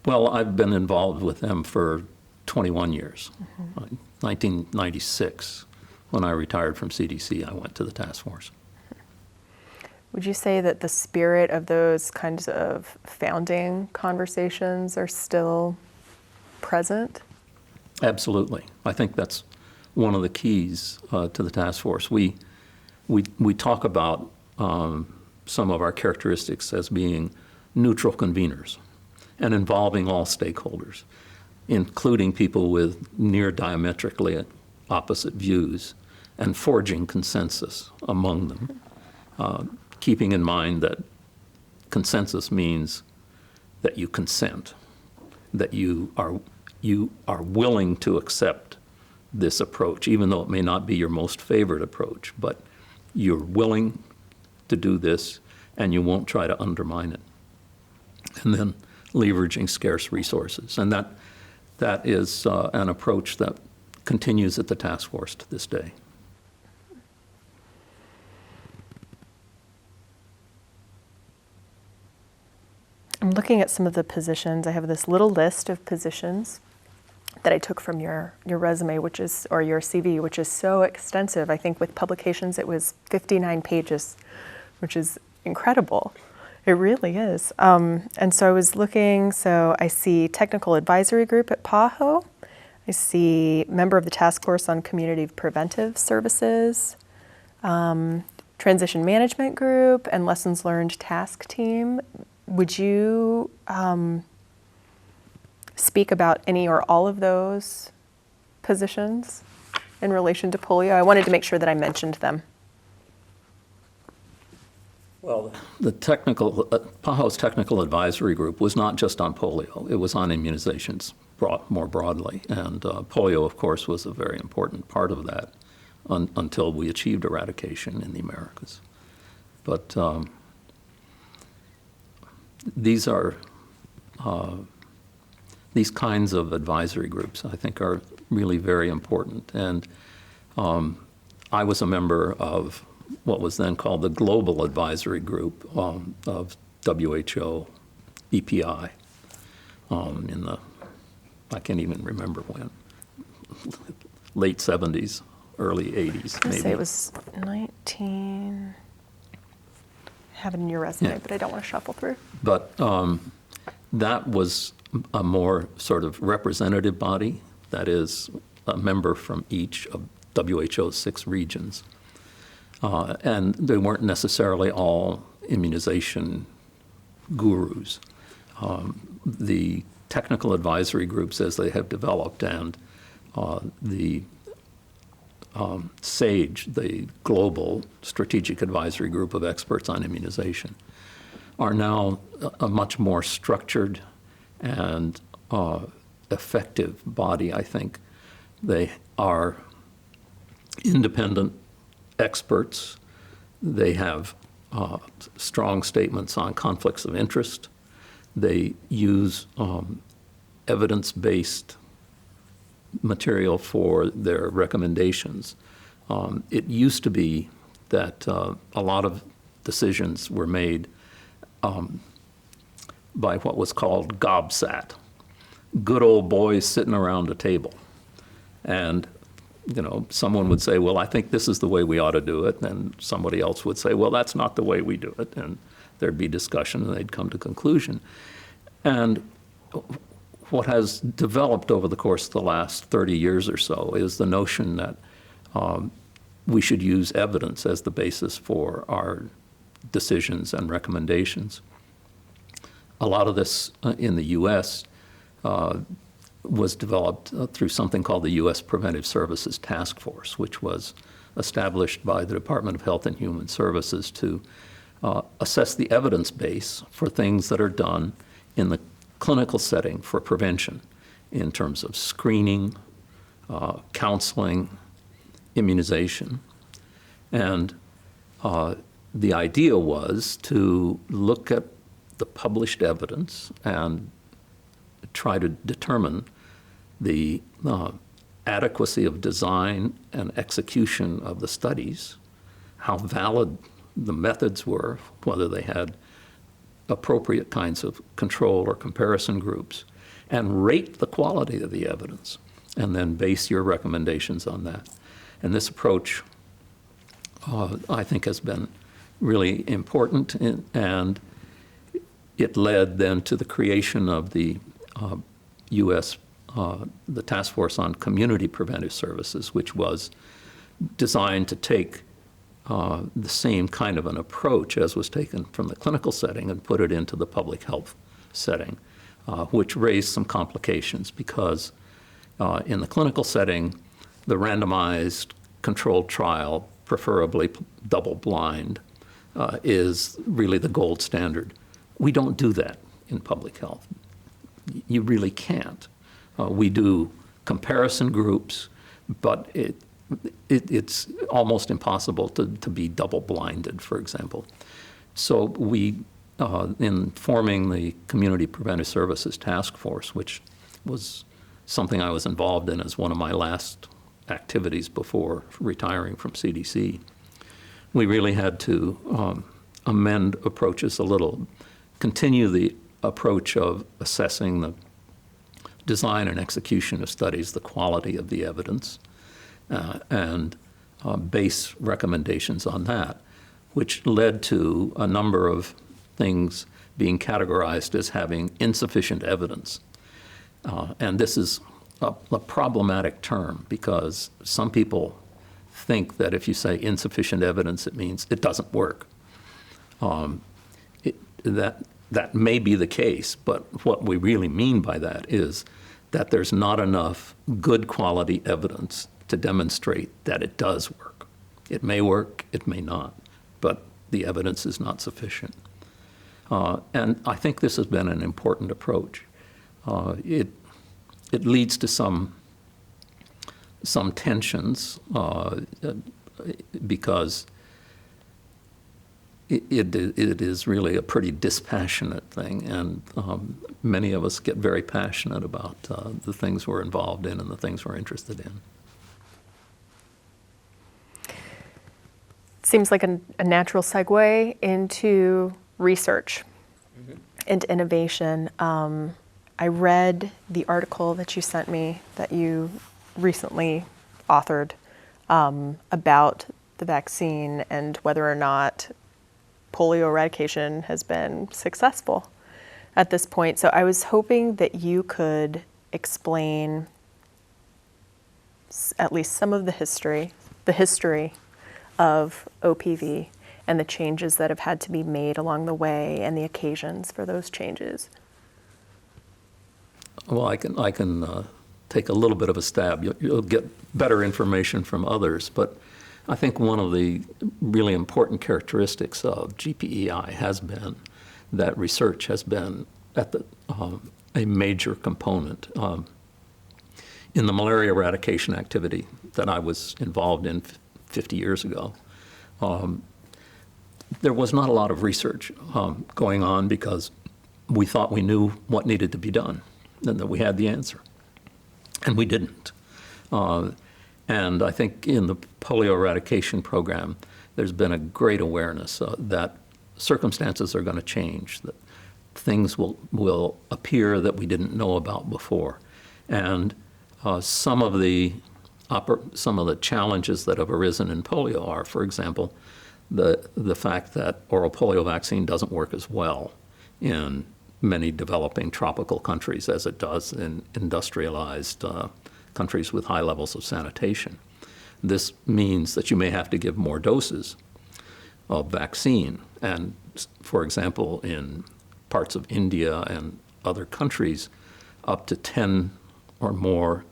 Well, I've been involved with them for 21 years. 1996, when I retired from CDC, I went to the task force. Would you say that the spirit of those kinds of founding conversations are still present? Absolutely. I think that's one of the keys to the task force. We talk about some of our characteristics as being neutral conveners and involving all stakeholders, including people with near diametrically opposite views, and forging consensus among them, keeping in mind that consensus means that you consent, that you are willing to accept this approach, even though it may not be your most favorite approach, but you're willing to do this and you won't try to undermine it. And then leveraging scarce resources. And that is an approach that continues at the task force to this day. I'm looking at some of the positions. I have this little list of positions that I took from your resume, or your CV, which is so extensive. I think with publications it was 59 pages, which is incredible. It really is. And so I was looking, so I see Technical Advisory Group at Pajo. I see member of the Task Force on Community Preventive Services, Transition Management Group, and Lessons Learned Task Team. Would you speak about any or all of those positions in relation to polio? I wanted to make sure that I mentioned them. Well, the Pajo's Technical Advisory Group was not just on polio. It was on immunizations more broadly. And polio, of course, was a very important part of that until we achieved eradication in the Americas. But these kinds of advisory groups, I think, are really very important. And I was a member of what was then called the Global Advisory Group of WHO EPI in the, I can't even remember when, late 70s, early 80s, maybe. Say it was 19, I have it in your resume, Yeah. but I don't want to shuffle through. But that was a more sort of representative body, that is, a member from each of WHO's 6 regions. And they weren't necessarily all immunization gurus. The technical advisory groups, as they have developed, and the SAGE, the Global Strategic Advisory Group of Experts on Immunization, are now a much more structured and effective body, I think. They are independent experts. They have strong statements on conflicts of interest. They use evidence-based material for their recommendations. It used to be that a lot of decisions were made by what was called GOBSAT, good old boys sitting around a table. And someone would say, well, I think this is the way we ought to do it. And somebody else would say, well, that's not the way we do it. And there'd be discussion and they'd come to conclusion. And what has developed over the course of the last 30 years or so is the notion that we should use evidence as the basis for our decisions and recommendations. A lot of this in the U.S. was developed through something called the U.S. Preventive Services Task Force, which was established by the Department of Health and Human Services to assess the evidence base for things that are done in the clinical setting for prevention in terms of screening, counseling, immunization. And the idea was to look at the published evidence and try to determine the adequacy of design and execution of the studies, how valid the methods were, whether they had appropriate kinds of control or comparison groups, and rate the quality of the evidence, and then base your recommendations on that. And this approach, I think, has been really important, and it led then to the creation of the U.S. The Task Force on Community Preventive Services, which was designed to take the same kind of an approach as was taken from the clinical setting and put it into the public health setting, which raised some complications because in the clinical setting, the randomized controlled trial, preferably double-blind, is really the gold standard. We don't do that in public health. You really can't. We do comparison groups, but it's almost impossible to be double-blinded, for example. So we, in forming the Community Preventive Services Task Force, which was something I was involved in as one of my last activities before retiring from CDC, we really had to amend approaches a little, continue the approach of assessing the design and execution of studies, the quality of the evidence, and base recommendations on that, which led to a number of things being categorized as having insufficient evidence. And this is a problematic term because some people think that if you say insufficient evidence, it means it doesn't work. That may be the case, but what we really mean by that is that there's not enough good quality evidence to demonstrate that it does work. It may work, it may not, but the evidence is not sufficient. And I think this has been an important approach. It leads to some tensions because it is really a pretty dispassionate thing, and many of us get very passionate about the things we're involved in and the things we're interested in. Seems like a natural segue into research and innovation. I read the article that you sent me that you recently authored about the vaccine and whether or not polio eradication has been successful at this point. So I was hoping that you could explain at least some of the history of OPV and the changes that have had to be made along the way and the occasions for those changes. Well, I can take a little bit of a stab. You'll get better information from others, but I think one of the really important characteristics of GPEI has been that research has been at a major component. In the malaria eradication activity that I was involved in 50 years ago, there was not a lot of research going on because we thought we knew what needed to be done and that we had the answer, and we didn't. And I think in the polio eradication program, there's been a great awareness that circumstances are going to change, that things will appear that we didn't know about before. And some of the challenges that have arisen in polio are, for example, the fact that oral polio vaccine doesn't work as well in many developing tropical countries as it does in industrialized countries with high levels of sanitation. This means that you may have to give more doses of vaccine. And for example, in parts of India and other countries, up to 10 or more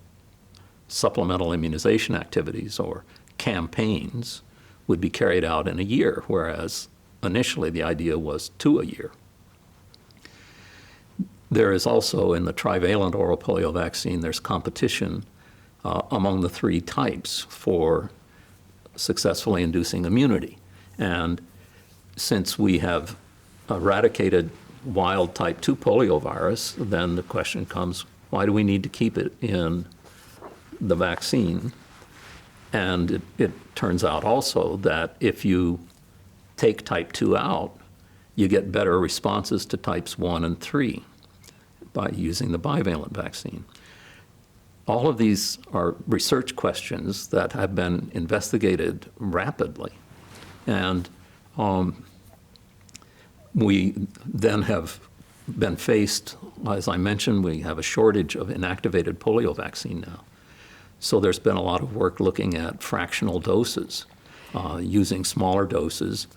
supplemental immunization activities or campaigns would be carried out in a year, whereas initially the idea was 2 a year. There is also, in the trivalent oral polio vaccine, there's competition among the 3 types for successfully inducing immunity. And since we have eradicated wild type 2 poliovirus, then the question comes, why do we need to keep it in the vaccine? And it turns out also that if you take type 2 out, you get better responses to types 1 and 3 by using the bivalent vaccine. All of these are research questions that have been investigated rapidly. And we then have been faced, as I mentioned, we have a shortage of inactivated polio vaccine now. So there's been a lot of work looking at fractional doses, using smaller doses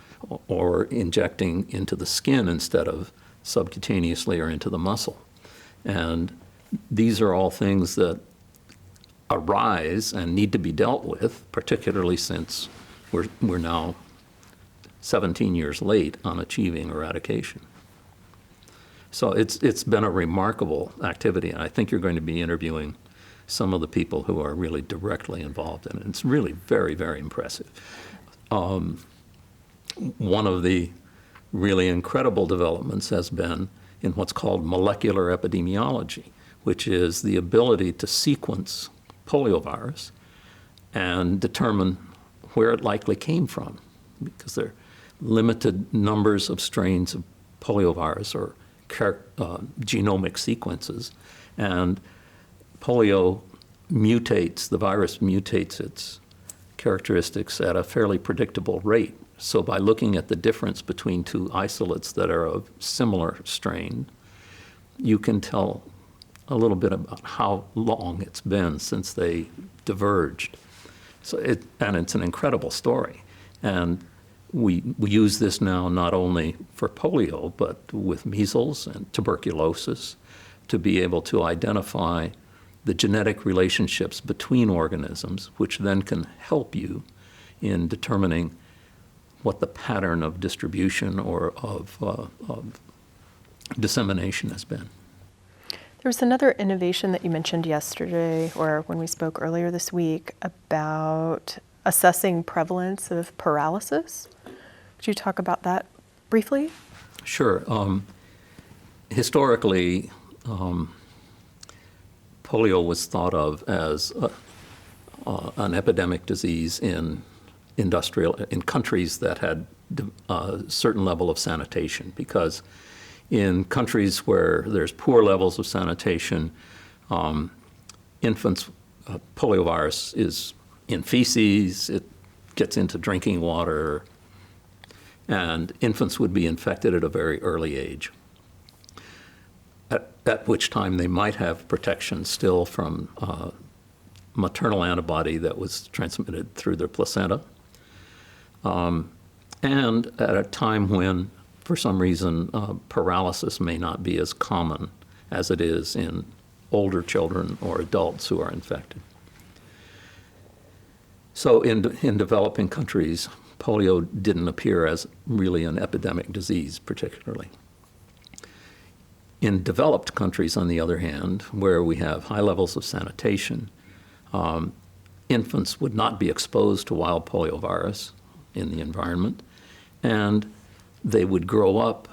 or injecting into the skin instead of subcutaneously or into the muscle. And these are all things that arise and need to be dealt with, particularly since we're now 17 years late on achieving eradication. So it's been a remarkable activity, and I think you're going to be interviewing some of the people who are really directly involved in it. It's really very, very impressive. One of the really incredible developments has been in what's called molecular epidemiology, which is the ability to sequence poliovirus and determine where it likely came from, because there are limited numbers of strains of poliovirus or genomic sequences, and polio mutates, the virus mutates its characteristics at a fairly predictable rate. So by looking at the difference between 2 isolates that are of similar strain, you can tell a little bit about how long it's been since they diverged. So and it's an incredible story. And we use this now not only for polio, but with measles and tuberculosis to be able to identify the genetic relationships between organisms, which then can help you in determining what the pattern of distribution or of dissemination has been. There was another innovation that you mentioned yesterday, or when we spoke earlier this week, about assessing prevalence of paralysis. Could you talk about that briefly? Sure. Historically, polio was thought of as an epidemic disease in countries that had a certain level of sanitation, because in countries where there's poor levels of sanitation, infants, poliovirus is in feces, it gets into drinking water, and infants would be infected at a very early age, at which time they might have protection still from maternal antibody that was transmitted through their placenta. And at a time when, for some reason, paralysis may not be as common as it is in older children or adults who are infected. So in developing countries, polio didn't appear as really an epidemic disease particularly. In developed countries, on the other hand, where we have high levels of sanitation, infants would not be exposed to wild poliovirus in the environment, and they would grow up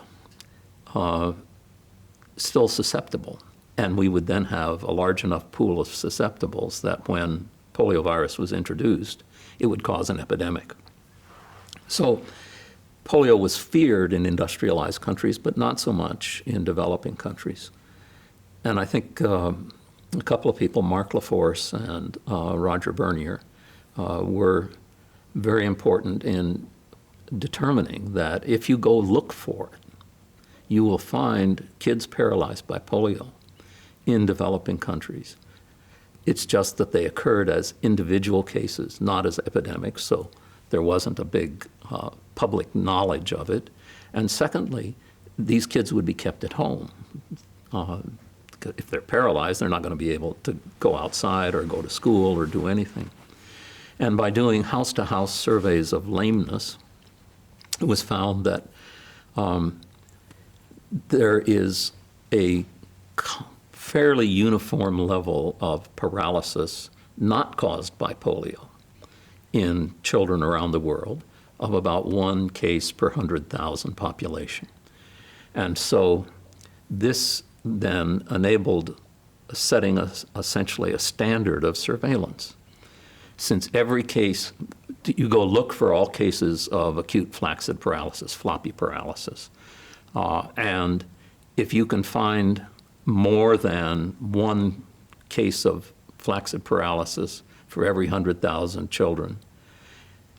still susceptible. And we would then have a large enough pool of susceptibles that when poliovirus was introduced, it would cause an epidemic. So polio was feared in industrialized countries, but not so much in developing countries. And I think a couple of people, Mark LaForce and Roger Bernier, were very important in determining that if you go look for it, you will find kids paralyzed by polio in developing countries. It's just that they occurred as individual cases, not as epidemics, so there wasn't a big public knowledge of it. And secondly, these kids would be kept at home. if they're paralyzed, they're not going to be able to go outside or go to school or do anything. And by doing house-to-house surveys of lameness, it was found that there is a fairly uniform level of paralysis not caused by polio in children around the world, of about 1 case per 100,000 population. And so this then enabled setting essentially a standard of surveillance. Since every case, you go look for all cases of acute flaccid paralysis, floppy paralysis, and if you can find more than 1 case of flaccid paralysis for every 100,000 children,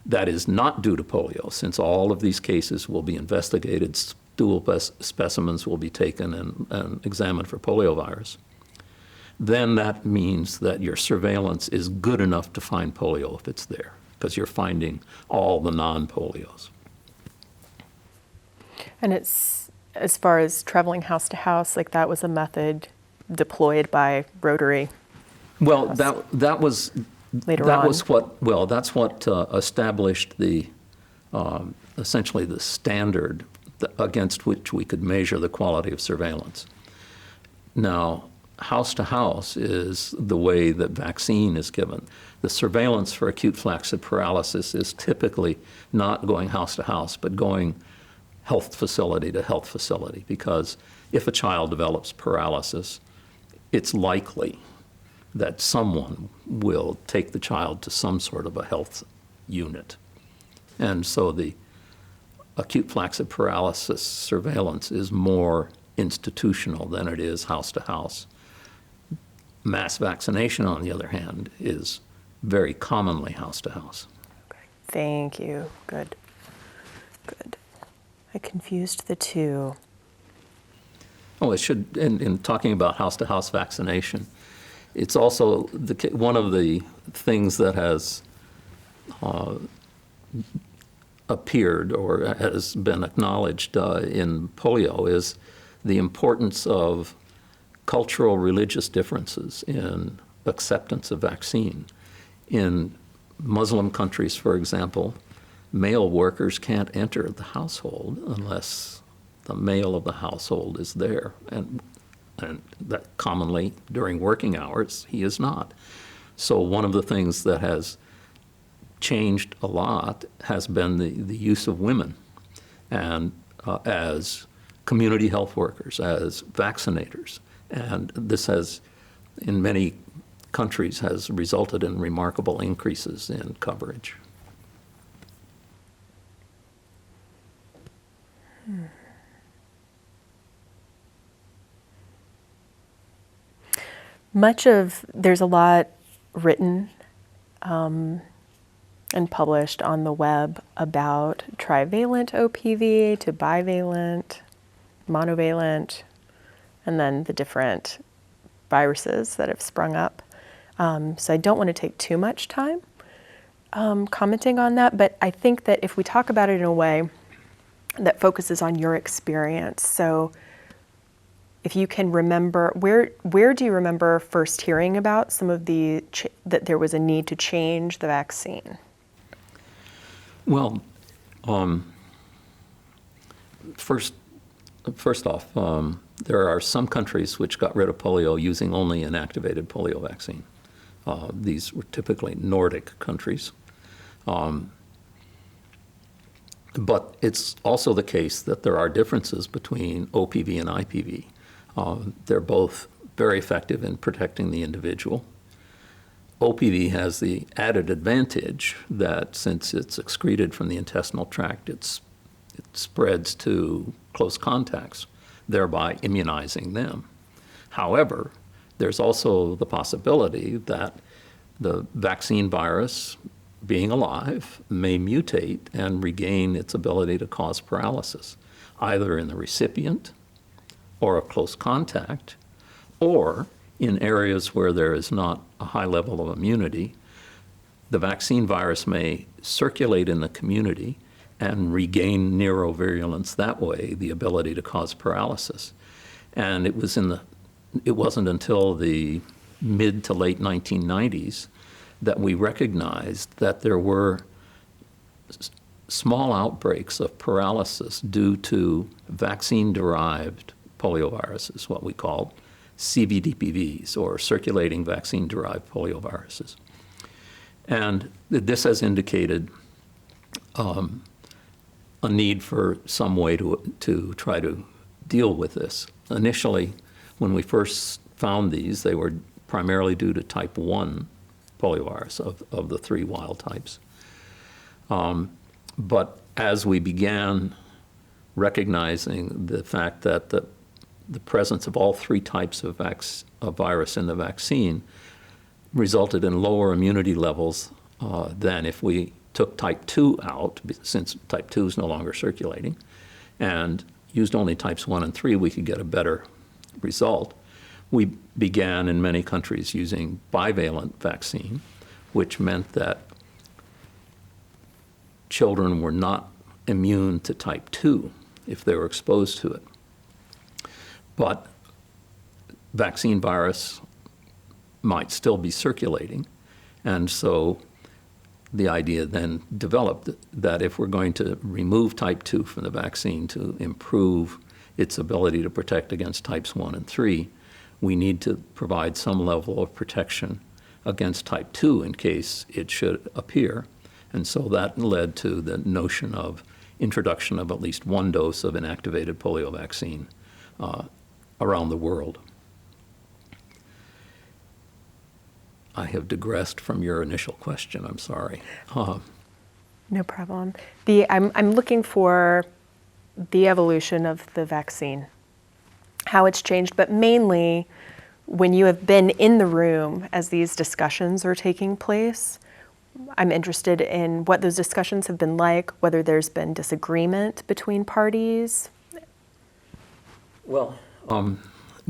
that is not due to polio, since all of these cases will be investigated, stool specimens will be taken and examined for poliovirus, then that means that your surveillance is good enough to find polio if it's there, because you're finding all the non-polios. And it's, as far as traveling house to house, like that was a method deployed by Rotary. Well, that was later that on. was what that's what established the essentially the standard against which we could measure the quality of surveillance. Now, house to house is the way that vaccine is given. The surveillance for acute flaccid paralysis is typically not going house to house, but going health facility to health facility, because if a child develops paralysis, it's likely that someone will take the child to some sort of a health unit. And so the acute flaccid paralysis surveillance is more institutional than it is house to house. Mass vaccination, on the other hand, is very commonly house to house. Okay. Thank you. Good. Good. I confused the two. Oh, it should, in talking about house to house vaccination, it's also one of the things that has appeared or has been acknowledged in polio is the importance of cultural religious differences in acceptance of vaccine. In Muslim countries, for example, male workers can't enter the household unless the male of the household is there, and that commonly during working hours he is not. So one of the things that has changed a lot has been the use of women and as community health workers, as vaccinators. And this has, in many countries, has resulted in remarkable increases in coverage. There's a lot written and published on the web about trivalent OPV to bivalent, monovalent, and then the different viruses that have sprung up. So I don't want to take too much time commenting on that, but I think that if we talk about it in a way that focuses on your experience, so if you can remember, where do you remember first hearing about some of that there was a need to change the vaccine? Well, first off, there are some countries which got rid of polio using only an activated polio vaccine. These were typically Nordic countries. But it's also the case that there are differences between OPV and IPV. They're both very effective in protecting the individual. OPV has the added advantage that since it's excreted from the intestinal tract, it spreads to close contacts, thereby immunizing them. However, there's also the possibility that the vaccine virus, being alive, may mutate and regain its ability to cause paralysis, either in the recipient or a close contact, or in areas where there is not a high level of immunity. The vaccine virus may circulate in the community and regain neurovirulence that way, the ability to cause paralysis. And it was in the it wasn't until the mid to late 1990s that we recognized that there were small outbreaks of paralysis due to vaccine-derived polioviruses, what we call CVDPVs, or circulating vaccine-derived polioviruses. And this has indicated a need for some way to try to deal with this. Initially, when we first found these, they were primarily due to type 1 poliovirus of the 3 wild types. But as we began recognizing the fact that the presence of all 3 types of virus in the vaccine resulted in lower immunity levels than if we took type 2 out, since type 2 is no longer circulating, and used only types 1 and 3, we could get a better result. We began in many countries using bivalent vaccine, which meant that children were not immune to type 2 if they were exposed to it. But vaccine virus might still be circulating, and so the idea then developed that if we're going to remove type 2 from the vaccine to improve its ability to protect against types 1 and 3, we need to provide some level of protection against type 2 in case it should appear. And so that led to the notion of introduction of at least 1 dose of inactivated polio vaccine around the world. I have digressed from your initial question, I'm sorry. No problem. I'm looking for the evolution of the vaccine, how it's changed, but mainly when you have been in the room as these discussions are taking place. I'm interested in what those discussions have been like, whether there's been disagreement between parties. Well,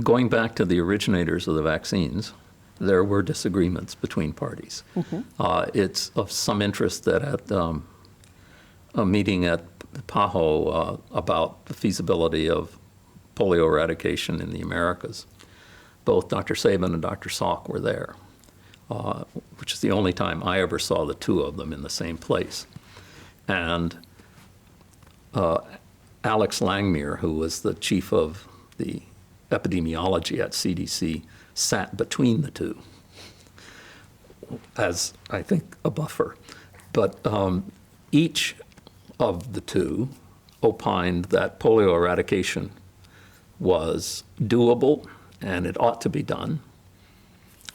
going back to the originators of the vaccines, there were disagreements between parties. It's of some interest that at a meeting at Pajo about the feasibility of polio eradication in the Americas, both Dr. Sabin and Dr. Salk were there, which is the only time I ever saw the 2 of them in the same place. And Alex Langmuir, who was the chief of the epidemiology at CDC, sat between the 2 as, I think, a buffer. But each of the 2 opined that polio eradication was doable and it ought to be done,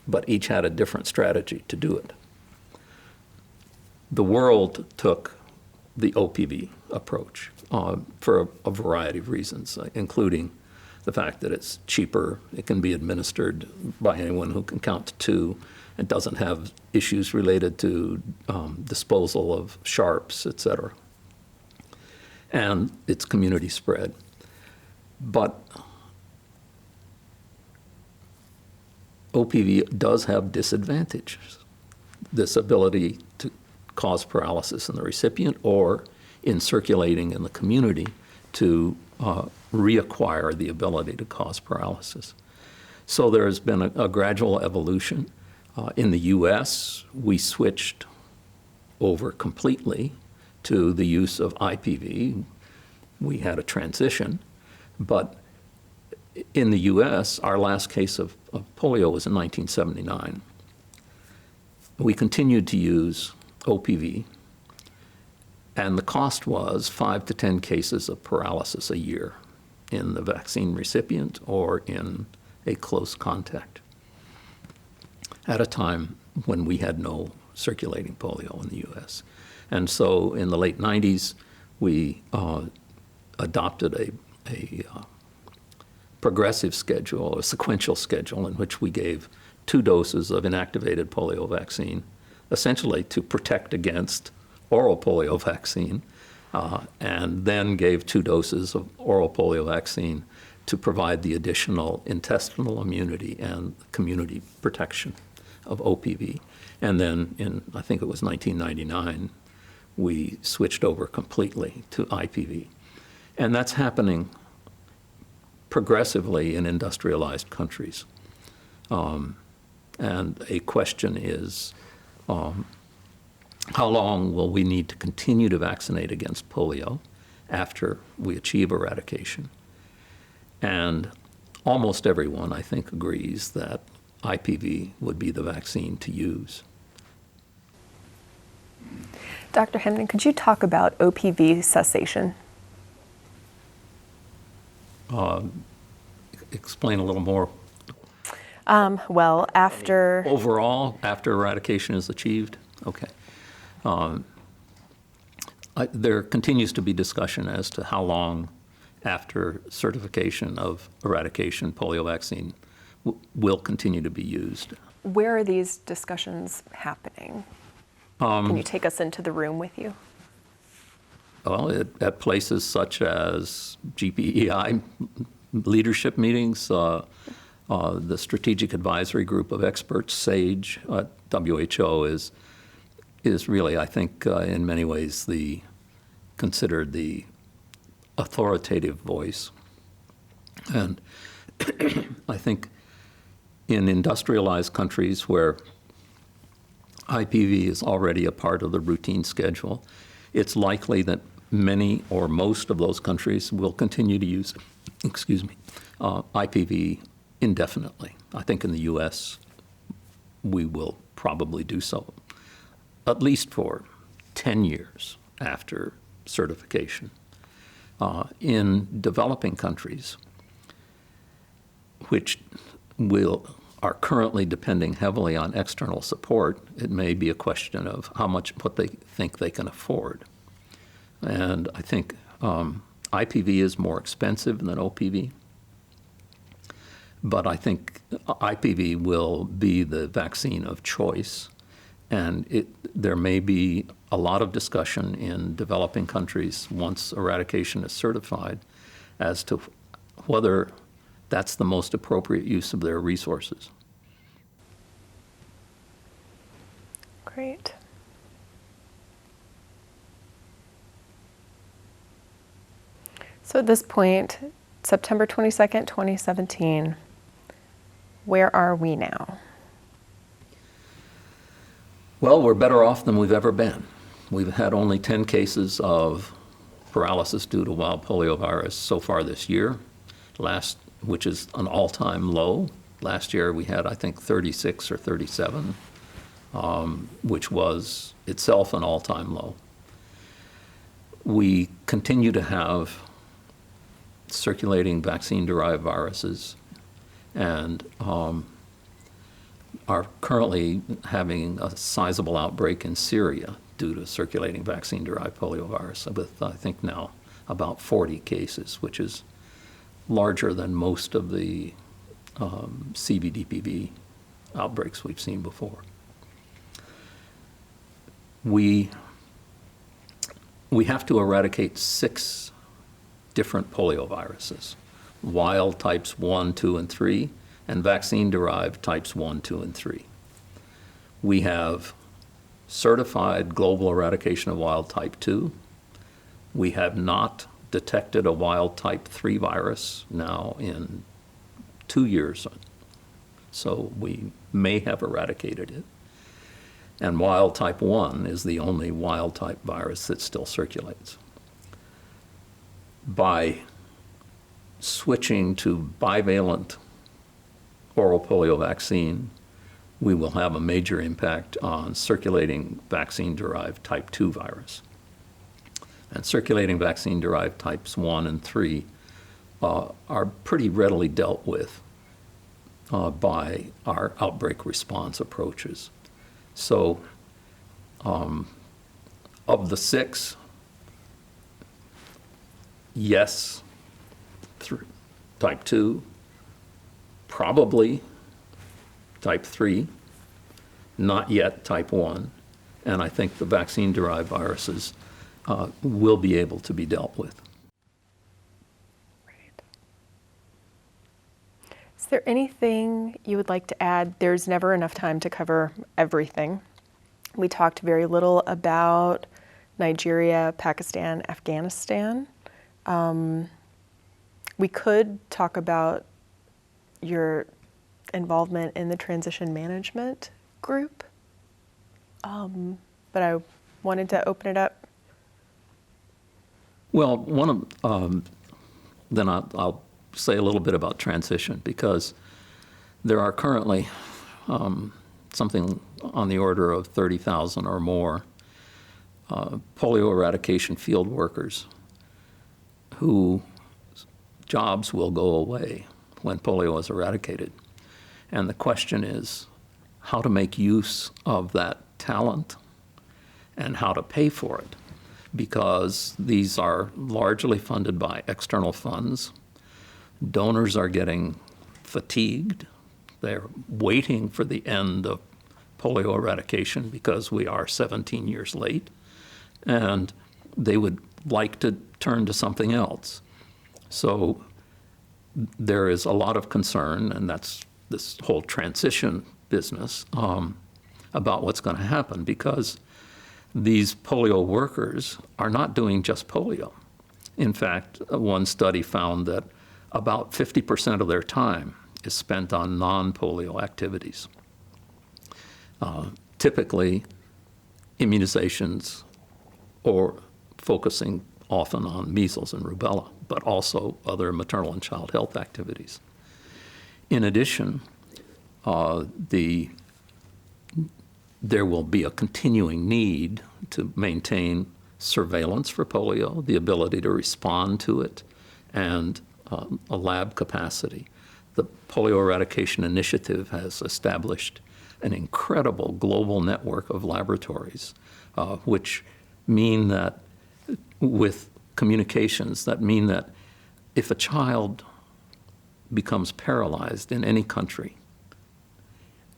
but each had a different strategy to do it. The world took the Opv approach for a variety of reasons, including the fact that it's cheaper, it can be administered by anyone who can count to 2, it doesn't have issues related to disposal of sharps, et cetera. And it's community spread. But Opv does have disadvantages. This ability to cause paralysis in the recipient or in circulating in the community to reacquire the ability to cause paralysis. So there has been a gradual evolution. In the US, we switched over completely to the use of IPV. We had a transition, but in the US, our last case of polio was in 1979. We continued to use Opv, and the cost was 5 to 10 cases of paralysis a year in the vaccine recipient or in a close contact at a time when we had no circulating polio in the US. And so in the late 90s, we adopted a progressive schedule, a sequential schedule, in which we gave 2 doses of inactivated polio vaccine, essentially to protect against oral polio vaccine, and then gave 2 doses of oral polio vaccine to provide the additional intestinal immunity and community protection of Opv. And then in, I think it was 1999, we switched over completely to IPV. And that's happening progressively in industrialized countries. And a question is, how long will we need to continue to vaccinate against polio after we achieve eradication? And almost everyone, I think, agrees that IPV would be the vaccine to use. Dr. Hinman, could you talk about OPV cessation? Explain a little more. Well, after... Overall, after eradication is achieved? Okay. There continues to be discussion as to how long after certification of eradication polio vaccine will continue to be used. Where are these discussions happening? Can you take us into the room with you? Well, at places such as GPEI leadership meetings, the Strategic Advisory Group of Experts, SAGE, WHO, is really, I think, in many ways considered the authoritative voice. And I think in industrialized countries where IPV is already a part of the routine schedule, it's likely that many or most of those countries will continue to use, IPV indefinitely. I think in the US, we will probably do so, at least for 10 years after certification. In developing countries, which are currently depending heavily on external support, it may be a question of what they think they can afford. And I think IPV is more expensive than OPV, but I think IPV will be the vaccine of choice. And there may be a lot of discussion in developing countries once eradication is certified as to whether that's the most appropriate use of their resources. Great. So at this point, September 22nd, 2017, where are we now? Well, we're better off than we've ever been. We've had only 10 cases of paralysis due to wild poliovirus so far this year, which is an all-time low. Last year we had, I think, 36 or 37, which was itself an all-time low. We continue to have circulating vaccine-derived viruses and are currently having a sizable outbreak in Syria due to circulating vaccine-derived poliovirus, with I think now about 40 cases, which is larger than most of the CVDPV outbreaks we've seen before. We have to eradicate 6 different polioviruses: wild types 1, 2, and 3, and vaccine-derived types 1, 2, and 3. We have certified global eradication of wild type 2. We have not detected a wild type 3 virus now in 2 years, so we may have eradicated it. And wild type 1 is the only wild type virus that still circulates. By switching to bivalent oral polio vaccine, we will have a major impact on circulating vaccine-derived type 2 virus. And circulating vaccine-derived types 1 and 3 are pretty readily dealt with by our outbreak response approaches. So of the 6, yes, type 2, probably type 3, not yet type 1, and I think the vaccine-derived viruses will be able to be dealt with. Right. Is there anything you would like to add? There's never enough time to cover everything. We talked very little about Nigeria, Pakistan, Afghanistan. We could talk about your involvement in the transition management group, but I wanted to open it up. Well, then I'll say a little bit about transition, because there are currently something on the order of 30,000 or more polio eradication field workers whose jobs will go away when polio is eradicated. And the question is how to make use of that talent and how to pay for it, because these are largely funded by external funds. Donors are getting fatigued. They're waiting for the end of polio eradication because we are 17 years late, and they would like to turn to something else. So there is a lot of concern, and that's this whole transition business, about what's going to happen, because these polio workers are not doing just polio. In fact, one study found that about 50% of their time is spent on non-polio activities. Typically, immunizations, or focusing often on measles and rubella, but also other maternal and child health activities. In addition, there will be a continuing need to maintain surveillance for polio, the ability to respond to it, and a lab capacity. The Polio Eradication Initiative has established an incredible global network of laboratories, which mean that with communications, that mean that if a child becomes paralyzed in any country,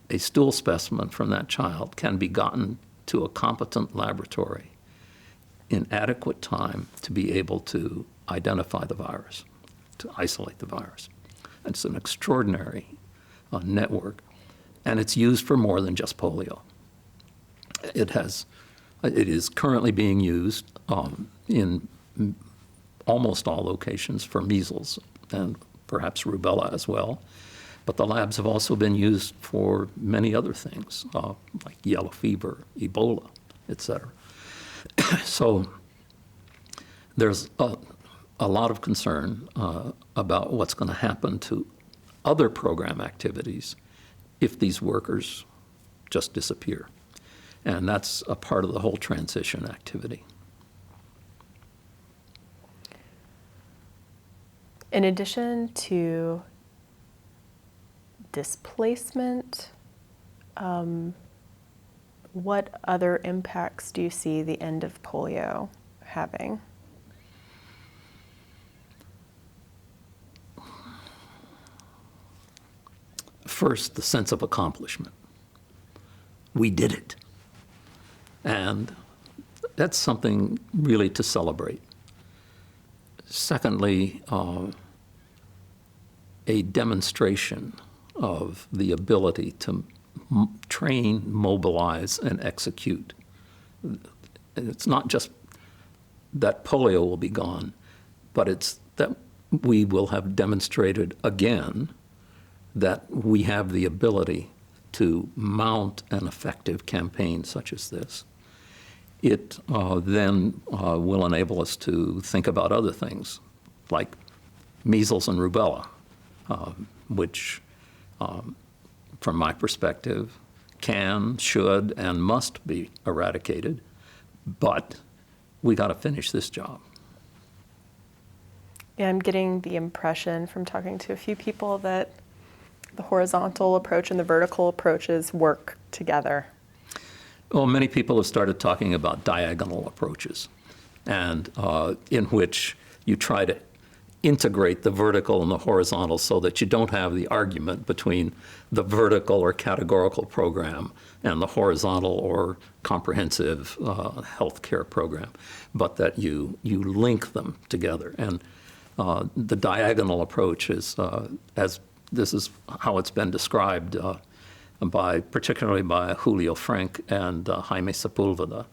a stool specimen from that child can be gotten to a competent laboratory in adequate time to be able to identify the virus, to isolate the virus. It's an extraordinary network, and it's used for more than just polio. It is currently being used in almost all locations for measles and perhaps rubella as well. But the labs have also been used for many other things, like yellow fever, Ebola, et cetera. So there's a lot of concern about what's going to happen to other program activities if these workers just disappear. And that's a part of the whole transition activity. In addition to displacement, what other impacts do you see the end of polio having? First, the sense of accomplishment. We did it. And that's something really to celebrate. Secondly, a demonstration of the ability to train, mobilize, and execute. It's not just that polio will be gone, but it's that we will have demonstrated again that we have the ability to mount an effective campaign such as this. It then will enable us to think about other things, like measles and rubella, which, from my perspective, can, should, and must be eradicated, but we got to finish this job. Yeah, I'm getting the impression from talking to a few people that the horizontal approach and the vertical approaches work together. Well, many people have started talking about diagonal approaches, and in which you try to integrate the vertical and the horizontal so that you don't have the argument between the vertical or categorical program and the horizontal or comprehensive healthcare program, but that you link them together. And the diagonal approach is, as this is how it's been described particularly by Julio Frank and Jaime Sepulveda.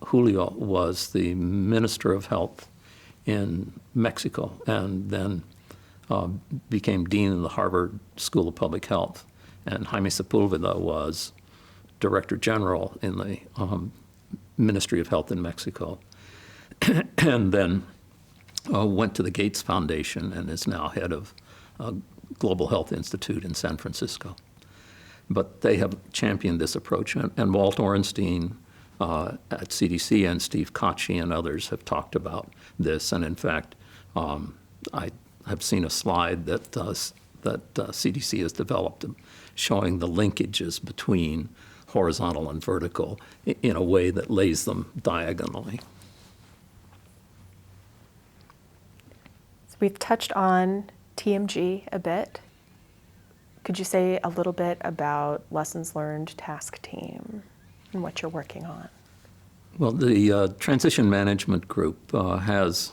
Julio was the Minister of Health in Mexico, and then became dean of the Harvard School of Public Health. And Jaime Sepulveda was director general in the Ministry of Health in Mexico, and then went to the Gates Foundation and is now head of Global Health Institute in San Francisco. But they have championed this approach, and Walt Orenstein at CDC and Steve Kotche and others have talked about this. And in fact, I have seen a slide that CDC has developed showing the linkages between horizontal and vertical in a way that lays them diagonally. So we've touched on TMG a bit. Could you say a little bit about Lessons Learned Task Team and what you're working on? Well, the Transition Management Group has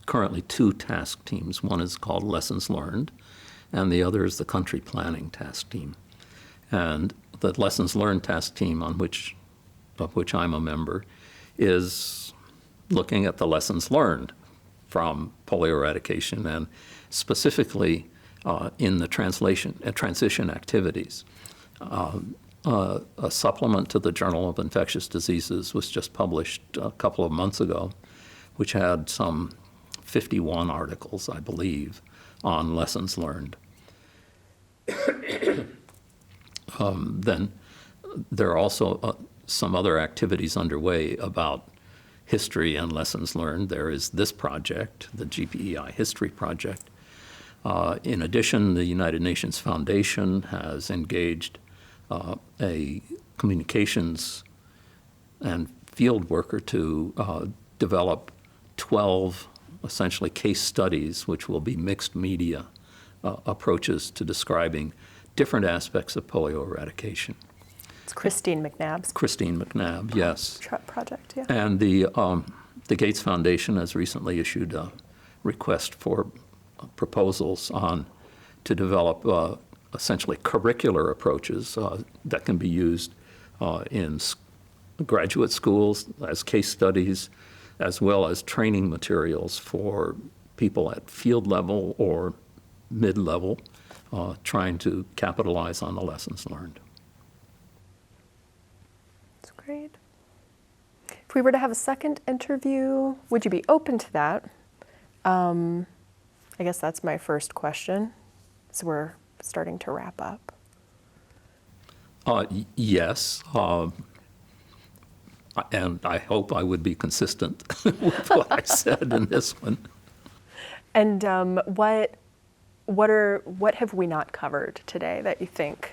currently 2 task teams. One is called Lessons Learned, and the other is the Country Planning Task Team. And the Lessons Learned Task Team, of which I'm a member, is looking at the lessons learned from polio eradication, and specifically in the transition activities. A supplement to the Journal of Infectious Diseases was just published a couple of months ago, which had some 51 articles, I believe, on lessons learned. Then there are also some other activities underway about history and lessons learned. There is this project, the GPEI History Project. In addition, the United Nations Foundation has engaged a communications and field worker to develop 12 essentially case studies, which will be mixed media approaches to describing different aspects of polio eradication. It's Christine McNabb's Christine McNabb, yes. project, yeah. And the Gates Foundation has recently issued a request for proposals to develop essentially curricular approaches that can be used in graduate schools as case studies, as well as training materials for people at field level or mid-level trying to capitalize on the lessons learned. That's great. If we were to have a second interview, would you be open to that? I guess that's my first question. So we're starting to wrap up. Yes, and I hope I would be consistent with what I said in this one. And what have we not covered today that you think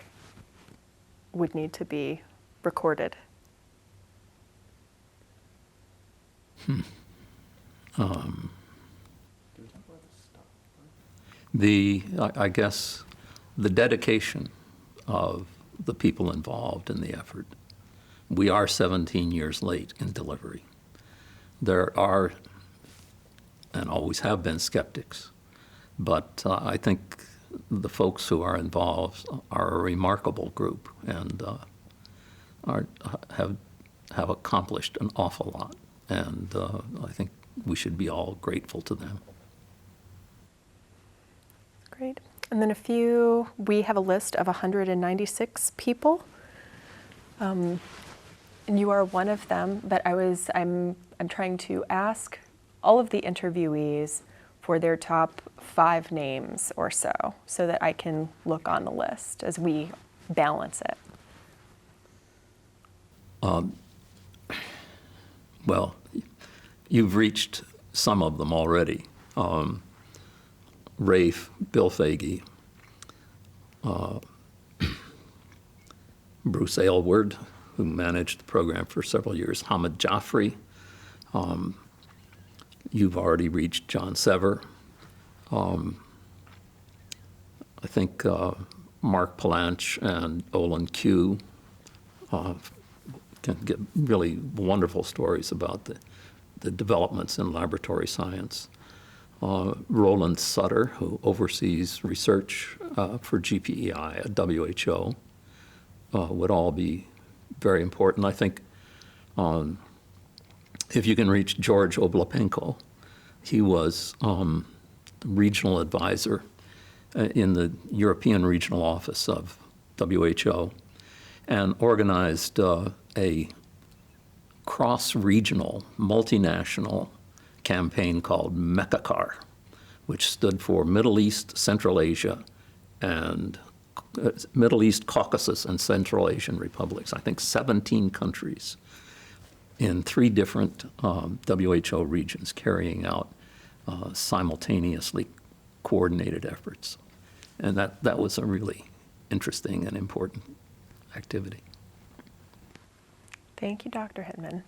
would need to be recorded? I guess the dedication of the people involved in the effort. We are 17 years late in delivery. There are, and always have been, skeptics, but I think the folks who are involved are a remarkable group and have accomplished an awful lot, and I think we should be all grateful to them. Great. And then we have a list of 196 people. And you are one of them, but I'm trying to ask all of the interviewees for their top 5 names or so that I can look on the list as we balance it. Well, you've reached some of them already. Rafe, Bill Fagey, Bruce Aylward, who managed the program for several years, Hamid Jaffrey. You've already reached John Sever. I think Mark Palanch and Olin Q can get really wonderful stories about the developments in laboratory science. Roland Sutter, who oversees research for GPEI at WHO, would all be very important. I think if you can reach George Oblapenko, He was regional advisor in the European Regional Office of WHO and organized a cross-regional, multinational campaign called MECACAR, which stood for Middle East, Central Asia, and Middle East, Caucasus, and Central Asian republics. I think 17 countries in 3 different WHO regions carrying out simultaneously coordinated efforts. And that was a really interesting and important activity. Thank you, Dr. Hinman.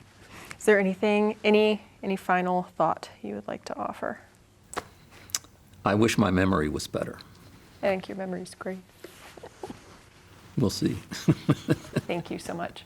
Is there anything, any final thought you would like to offer? I wish my memory was better. I think your memory's great. We'll see. Thank you so much.